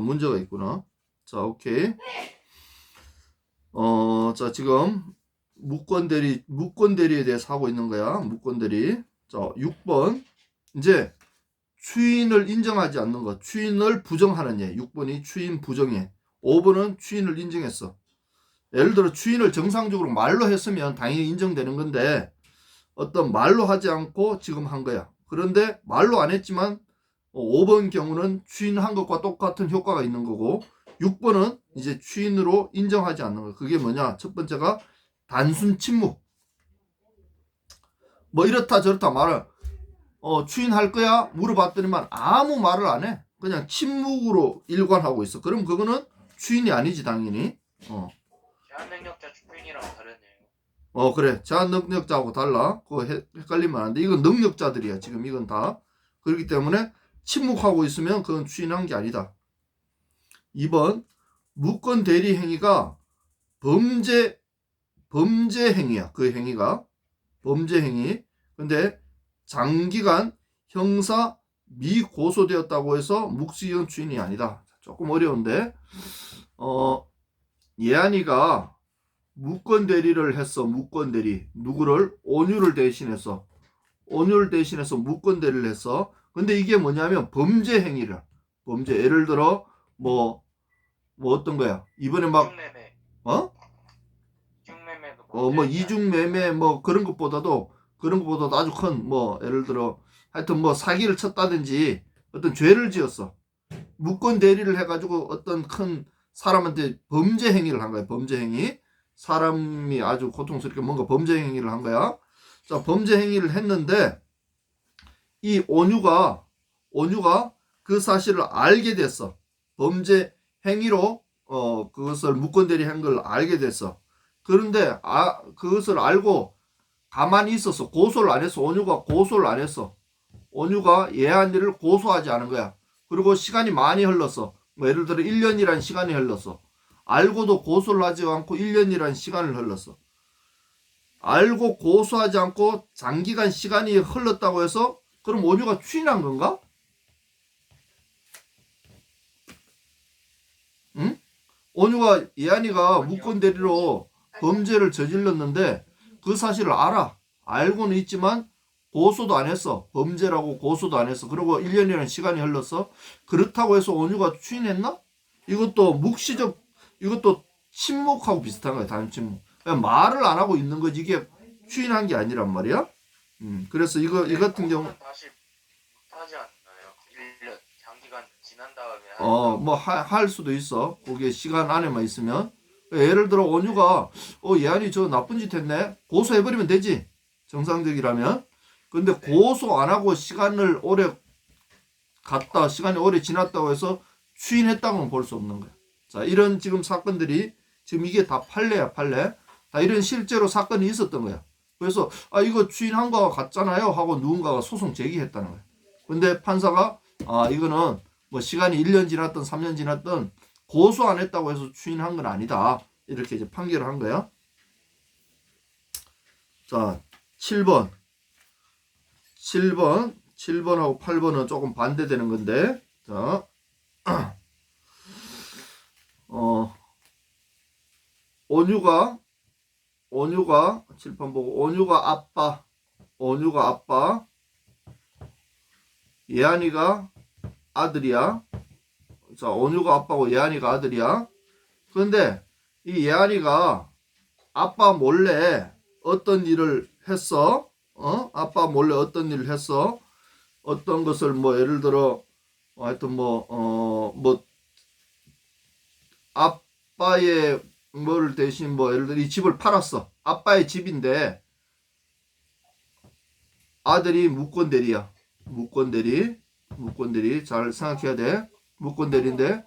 문제가 있구나. 자, 오케이. 자, 지금 무권 대리에 대해서 하고 있는 거야. 무권 대리. 자, 6번. 이제 추인을 인정하지 않는 것. 추인을 부정하는 예. 6번이 추인 부정예. 5번은 추인을 인정했어. 예를 들어 추인을 정상적으로 말로 했으면 당연히 인정되는 건데 어떤 말로 하지 않고 지금 한 거야. 그런데 말로 안 했지만 5번 경우는 추인한 것과 똑같은 효과가 있는 거고 6번은 이제 추인으로 인정하지 않는 거. 그게 뭐냐? 첫 번째가 단순 침묵. 뭐 이렇다 저렇다 말을 추인할 거야? 물어봤더니만 아무 말을 안 해. 그냥 침묵으로 일관하고 있어. 그럼 그거는 추인이 아니지 당연히. 제한 능력자 추인이랑 다르네요. 그래. 제한 능력자하고 달라. 그거 헷갈리면 안 돼. 이건 능력자들이야. 지금 이건 다. 그렇기 때문에 침묵하고 있으면 그건 추인한 게 아니다. 2번 무권 대리 행위가 범죄 행위야. 그 행위가 범죄 행위. 근데 장기간 형사 미고소되었다고 해서 묵시형 추인이 아니다. 조금 어려운데 예한이가 무권 대리를 했어. 무권 대리. 누구를? 온유를 대신해서. 온유를 대신해서 무권 대리를 했어. 근데 이게 뭐냐면 범죄 행위라. 범죄. 예를 들어 뭐 어떤 거야? 이번에 막 이중매매. 어? 이중매매도 뭐 범죄 이중매매 뭐 그런 것보다도 아주 큰 뭐 예를 들어 하여튼 뭐 사기를 쳤다든지 어떤 죄를 지었어. 무권 대리를 해가지고 어떤 큰 사람한테 범죄 행위를 한 거야. 범죄 행위. 사람이 아주 고통스럽게 뭔가 범죄 행위를 한 거야. 자, 범죄 행위를 했는데 이 온유가 그 사실을 알게 됐어. 범죄 행위로 그것을 무권 대리한 걸 알게 됐어. 그런데 그것을 알고 가만히 있었어. 고소를 안 했어. 온유가 고소를 안 했어. 온유가 예한이를 고소하지 않은 거야. 그리고 시간이 많이 흘렀어. 뭐 예를 들어 1년이라는 시간이 흘렀어. 알고도 고소를 하지 않고 1년이라는 시간을 흘렀어. 알고 고소하지 않고 장기간 시간이 흘렀다고 해서 그럼 온유가 추인한 건가? 응? 온유가 예한이가 무권 대리로 범죄를 저질렀는데 그 사실을 알아. 알고는 있지만 고소도 안 했어. 범죄라고 고소도 안 했어. 그리고 1년이라는 시간이 흘렀어. 그렇다고 해서 온유가 추인했나? 이것도 이것도 침묵하고 비슷한 거야. 단침묵. 그냥 말을 안 하고 있는 거지. 이게 추인한 게 아니란 말이야. 그래서 이 같은 경우 다시 못하지 않나요? 1년 장기간 지난 다음에 뭐 할 수도 있어. 그게 시간 안에만 있으면. 예를 들어 온유가 예안이 저 나쁜 짓 했네. 고소해버리면 되지. 정상적이라면. 근데 고소 안 하고 시간을 오래 갔다 시간이 오래 지났다고 해서 추인했다고는 볼 수 없는 거야. 자, 이런 지금 사건들이 지금 이게 다 판례야, 판례. 다 이런 실제로 사건이 있었던 거야. 그래서 이거 추인한 거 같잖아요 하고 누군가가 소송 제기했다는 거야. 근데 판사가 이거는 뭐 시간이 1년 지났든 3년 지났든 고소 안 했다고 해서 추인한 건 아니다. 이렇게 이제 판결을 한 거야. 자, 7번하고 8번은 조금 반대되는 건데, 자, 온유가 7번 보고 온유가 아빠, 예한이가 아들이야. 자, 온유가 아빠고 예한이가 아들이야. 그런데 이 예한이가 아빠 몰래 어떤 일을 했어? 아빠 몰래 어떤 일을 했어? 어떤 것을 뭐 예를 들어 하여튼 뭐 아빠의 뭘 대신 뭐 예를 들어 이 집을 팔았어. 아빠의 집인데 아들이 무권대리야. 무권대리 잘 생각해야 돼. 무권대리인데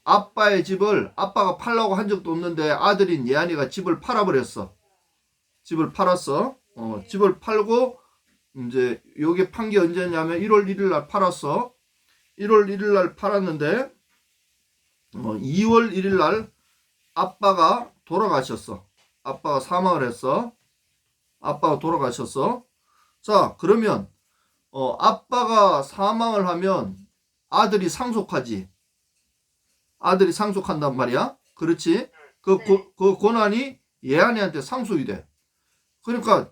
아빠의 집을 아빠가 팔라고 한 적도 없는데 아들인 예한이가 집을 팔아버렸어. 집을 팔았어. 집을 팔고 이제 요게 판 게 언제냐면 1월 1일 날 팔았어. 1월 1일 날 팔았는데 2월 1일 날 아빠가 돌아가셨어. 아빠가 사망을 했어. 아빠가 돌아가셨어. 자, 그러면 아빠가 사망을 하면 아들이 상속하지. 아들이 상속한단 말이야. 그렇지? 그 권한이 예한이한테 상속이 돼. 그러니까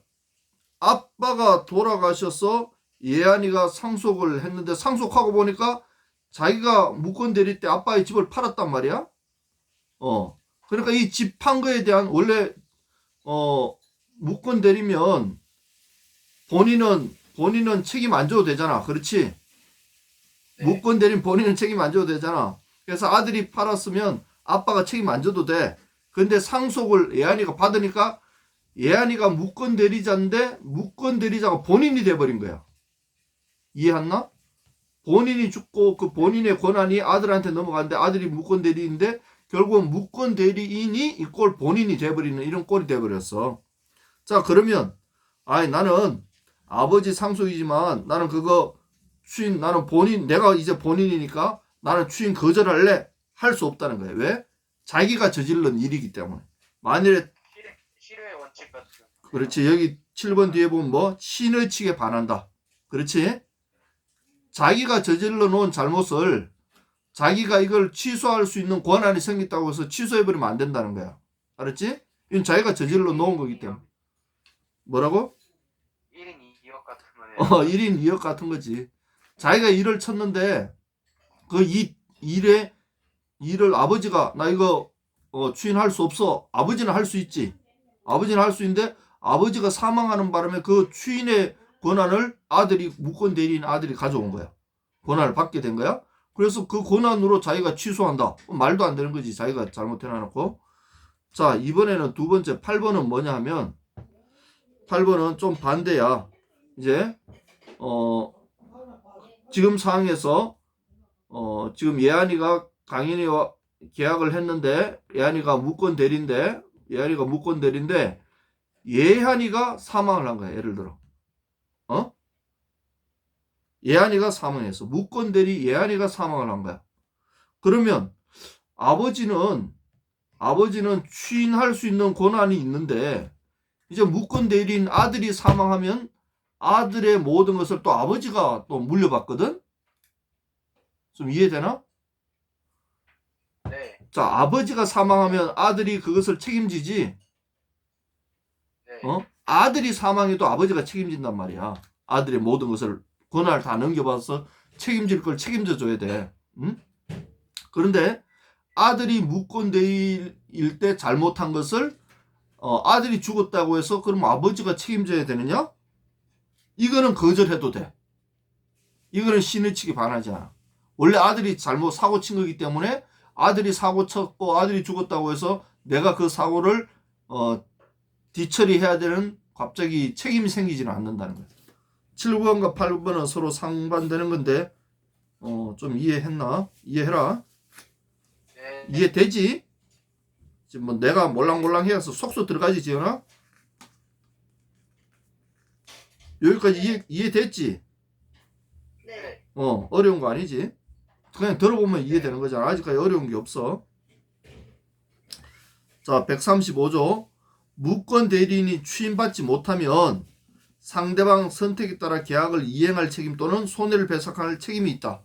아빠가 돌아가셔서 예한이가 상속을 했는데 상속하고 보니까 자기가 무권 대리 때 아빠의 집을 팔았단 말이야. 그러니까 이 집 판 거에 대한 원래 무권 대리면 본인은 책임 안 져도 되잖아. 그렇지? 네. 무권 대리면 본인은 책임 안 져도 되잖아. 그래서 아들이 팔았으면 아빠가 책임 안 져도 돼. 근데 상속을 예한이가 받으니까 예한이가 무권 대리자인데 무권 대리자가 본인이 돼버린 거야. 이해했나? 본인이 죽고 그 본인의 권한이 아들한테 넘어가는데 아들이 무권 대리인데 결국은 무권 대리인이 이 꼴 본인이 돼버리는 이런 꼴이 돼버렸어. 자, 그러면 나는 아버지 상속이지만 나는 그거 추인 나는 내가 이제 본인이니까 나는 추인 거절할래 할 수 없다는 거예요. 왜? 자기가 저질른 일이기 때문에. 만일에 실효의 원칙 같은. 그렇지. 여기 7번 뒤에 보면 뭐 신의 칙에 반한다. 그렇지? 자기가 저질러 놓은 잘못을 자기가 이걸 취소할 수 있는 권한이 생겼다고 해서 취소해버리면 안 된다는 거야. 알았지? 이건 자기가 저질러 놓은 거기 때문에. 뭐라고? 1인 2역 같은 거네요. 1인 2역 같은 거지. 자기가 일을 쳤는데 그 일을 아버지가 나 이거 추인할 수 없어. 아버지는 할 수 있지. 아버지는 할 수 있는데 아버지가 사망하는 바람에 그 추인의 권한을 아들이 무권 대리인 아들이 가져온 거야. 권한을 받게 된 거야. 그래서 그 권한으로 자기가 취소한다. 말도 안 되는 거지. 자기가 잘못해놔놓고. 자, 이번에는 두 번째 8번은 뭐냐 하면 8번은 좀 반대야. 이제 지금 상황에서 지금 예한이가 강인이와 계약을 했는데 예한이가 무권 대리인데 예한이가 사망을 한 거야. 예를 들어 예한이가 사망했어. 무권 대리 예한이가 사망을 한 거야. 그러면 아버지는 추인할 수 있는 권한이 있는데 이제 무권 대리인 아들이 사망하면 아들의 모든 것을 또 아버지가 또 물려받거든. 좀 이해되나? 네. 자, 아버지가 사망하면 아들이 그것을 책임지지. 네. 아들이 사망해도 아버지가 책임진단 말이야. 아들의 모든 것을 권한을 다 넘겨받아서 책임질 걸 책임져 줘야 돼. 응? 그런데 아들이 무권대리일 때 잘못한 것을 아들이 죽었다고 해서 그럼 아버지가 책임져야 되느냐? 이거는 거절해도 돼. 이거는 신의 측이 반하지 않아. 원래 아들이 잘못 사고 친 거기 때문에 아들이 사고 쳤고 아들이 죽었다고 해서 내가 그 사고를 뒤처리해야 되는 갑자기 책임이 생기지는 않는다는 거야. 7번과 8번은 서로 상반되는 건데 좀 이해했나? 이해해라. 네. 이해되지? 지금 뭐 내가 몰랑몰랑 해서 속소 들어가지 지연아? 여기까지 이해됐지? 네. 어려운 거 아니지? 그냥 들어보면 이해되는 거잖아. 아직까지 어려운 게 없어. 자, 135조. 무권 대리인이 추인받지 못하면 상대방 선택에 따라 계약을 이행할 책임 또는 손해를 배상할 책임이 있다.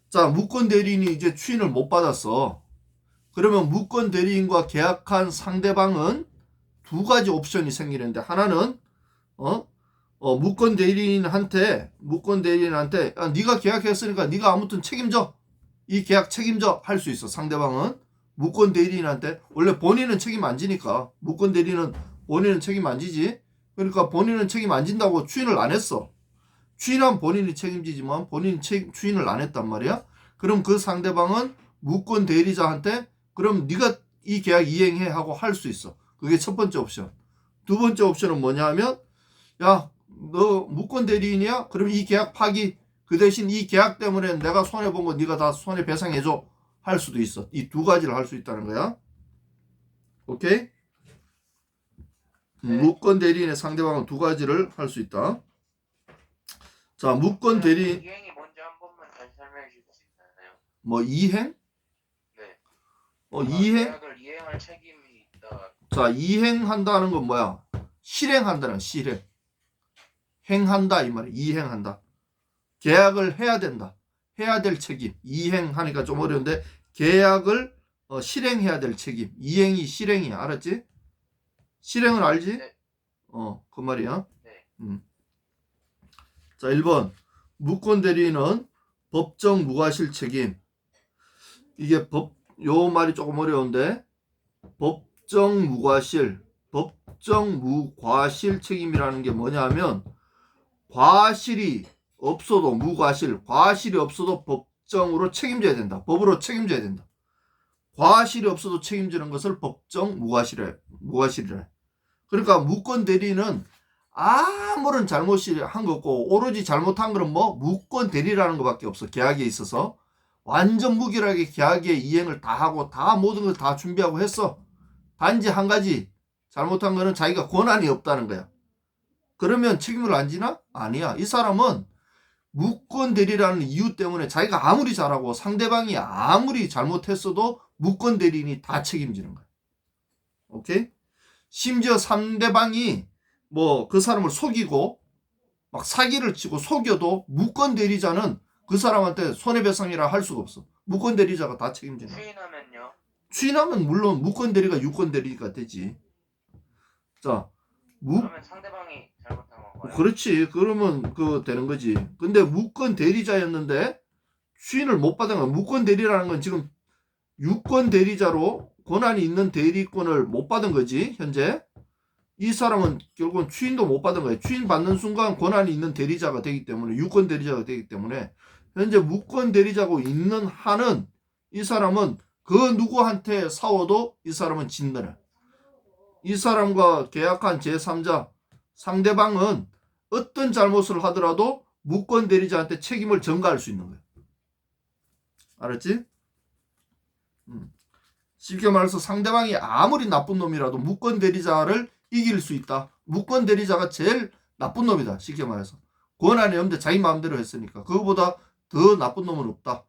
자, 무권 대리인이 이제 추인을 못 받았어. 그러면 무권 대리인과 계약한 상대방은 두 가지 옵션이 생기는데 하나는 무권 대리인한테 네가 계약했으니까 네가 아무튼 책임져. 이 계약 책임져 할 수 있어. 상대방은 무권 대리인한테 원래 본인은 책임 안 지니까 무권 대리인은 본인은 책임 안 지지. 그러니까 본인은 책임 안 진다고 추인을 안 했어. 추인하면 본인이 책임지지만 본인이 추인을 안 했단 말이야. 그럼 그 상대방은 무권 대리자한테 그럼 네가 이 계약 이행해 하고 할 수 있어. 그게 첫 번째 옵션. 두 번째 옵션은 뭐냐 하면 야, 너 무권 대리인이야? 그럼 이 계약 파기. 그 대신 이 계약 때문에 내가 손해본 거 네가 다 손해배상해줘. 할 수도 있어. 이 두 가지를 할 수 있다는 거야. 오케이? 네. 무권 대리인의 상대방은 두 가지를 할 수 있다. 자, 무권 대리인 이행이 뭔지 한 번만 다시 설명해 주실 수 있나요? 뭐 이행? 네. 이행? 계약을 이행할 책임이 있다. 자, 이행한다는 건 뭐야? 실행한다는 실행. 행한다 이 말이야. 이행한다. 계약을 해야 된다. 해야 될 책임. 이행하니까 좀 어려운데 계약을 실행해야 될 책임. 이행이 실행이야. 알았지? 실행은 알지? 네. 그 말이야. 네. 자, 1번. 무권 대리인은 법정 무과실 책임. 이게 요 말이 조금 어려운데 법정 무과실 책임이라는 게 뭐냐 하면 과실이 없어도 과실이 없어도 법정으로 책임져야 된다. 법으로 책임져야 된다. 과실이 없어도 책임지는 것을 법정 무과실이라. 그러니까 무권 대리는 아무런 잘못이 한 거 없고 오로지 잘못한 거는 뭐 무권 대리라는 것밖에 없어. 계약에 있어서 완전 무기력하게 계약의 이행을 다 하고 다 모든 걸 다 준비하고 했어. 단지 한 가지 잘못한 거는 자기가 권한이 없다는 거야. 그러면 책임을 안 지나? 아니야. 이 사람은 무권 대리라는 이유 때문에 자기가 아무리 잘하고 상대방이 아무리 잘못했어도 무권 대리인이 다 책임지는 거야. 오케이? 심지어 상대방이 뭐 그 사람을 속이고 막 사기를 치고 속여도 무권 대리자는 그 사람한테 손해배상이라 할 수가 없어. 무권 대리자가 다 책임지는 거야. 추인하면요? 추인하면 물론 무권 대리가 유권 대리가 되지. 자, 그러면 상대방이 잘못한 건가요? 그렇지. 그러면 그 되는 거지. 근데 무권 대리자였는데 추인을 못 받은 거야. 무권 대리라는 건 지금 유권 대리자로 권한이 있는 대리권을 못 받은 거지. 현재 이 사람은 결국은 추인도 못 받은 거예요. 추인 받는 순간 권한이 있는 대리자가 되기 때문에 유권 대리자가 되기 때문에 현재 무권 대리자고 있는 한은 이 사람은 그 누구한테 싸워도 이 사람은 진다네. 이 사람과 계약한 제3자 상대방은 어떤 잘못을 하더라도 무권 대리자한테 책임을 전가할 수 있는 거예요. 알았지? 쉽게 말해서 상대방이 아무리 나쁜 놈이라도 무권 대리자를 이길 수 있다. 무권 대리자가 제일 나쁜 놈이다. 쉽게 말해서. 권한이 없는데 자기 마음대로 했으니까. 그거보다 더 나쁜 놈은 없다.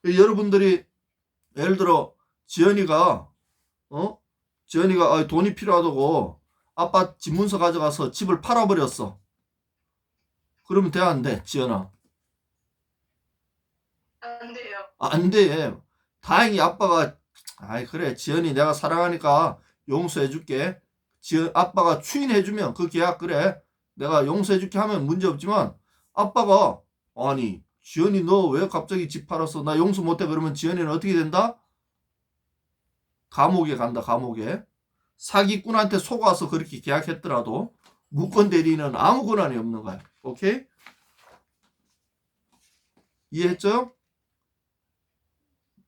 여러분들이 예를 들어 지연이가 돈이 필요하다고 아빠 집 문서 가져가서 집을 팔아버렸어. 그러면 돼, 안 돼? 지연아. 안 돼요. 안 돼. 다행히 아빠가 아이 그래 지연이 내가 사랑하니까 용서해줄게. 아빠가 추인해주면 그 계약 그래 내가 용서해줄게 하면 문제없지만 아빠가 아니 지연이 너 왜 갑자기 집 팔았어? 나 용서 못해. 그러면 지연이는 어떻게 된다? 감옥에 간다. 감옥에. 사기꾼한테 속아서 그렇게 계약했더라도 무권 대리는 아무 권한이 없는 거야. 오케이? 이해했죠?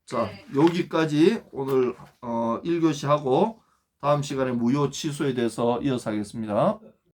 자, 여기까지 오늘 1교시 하고 다음 시간에 무효 취소에 대해서 이어서 하겠습니다.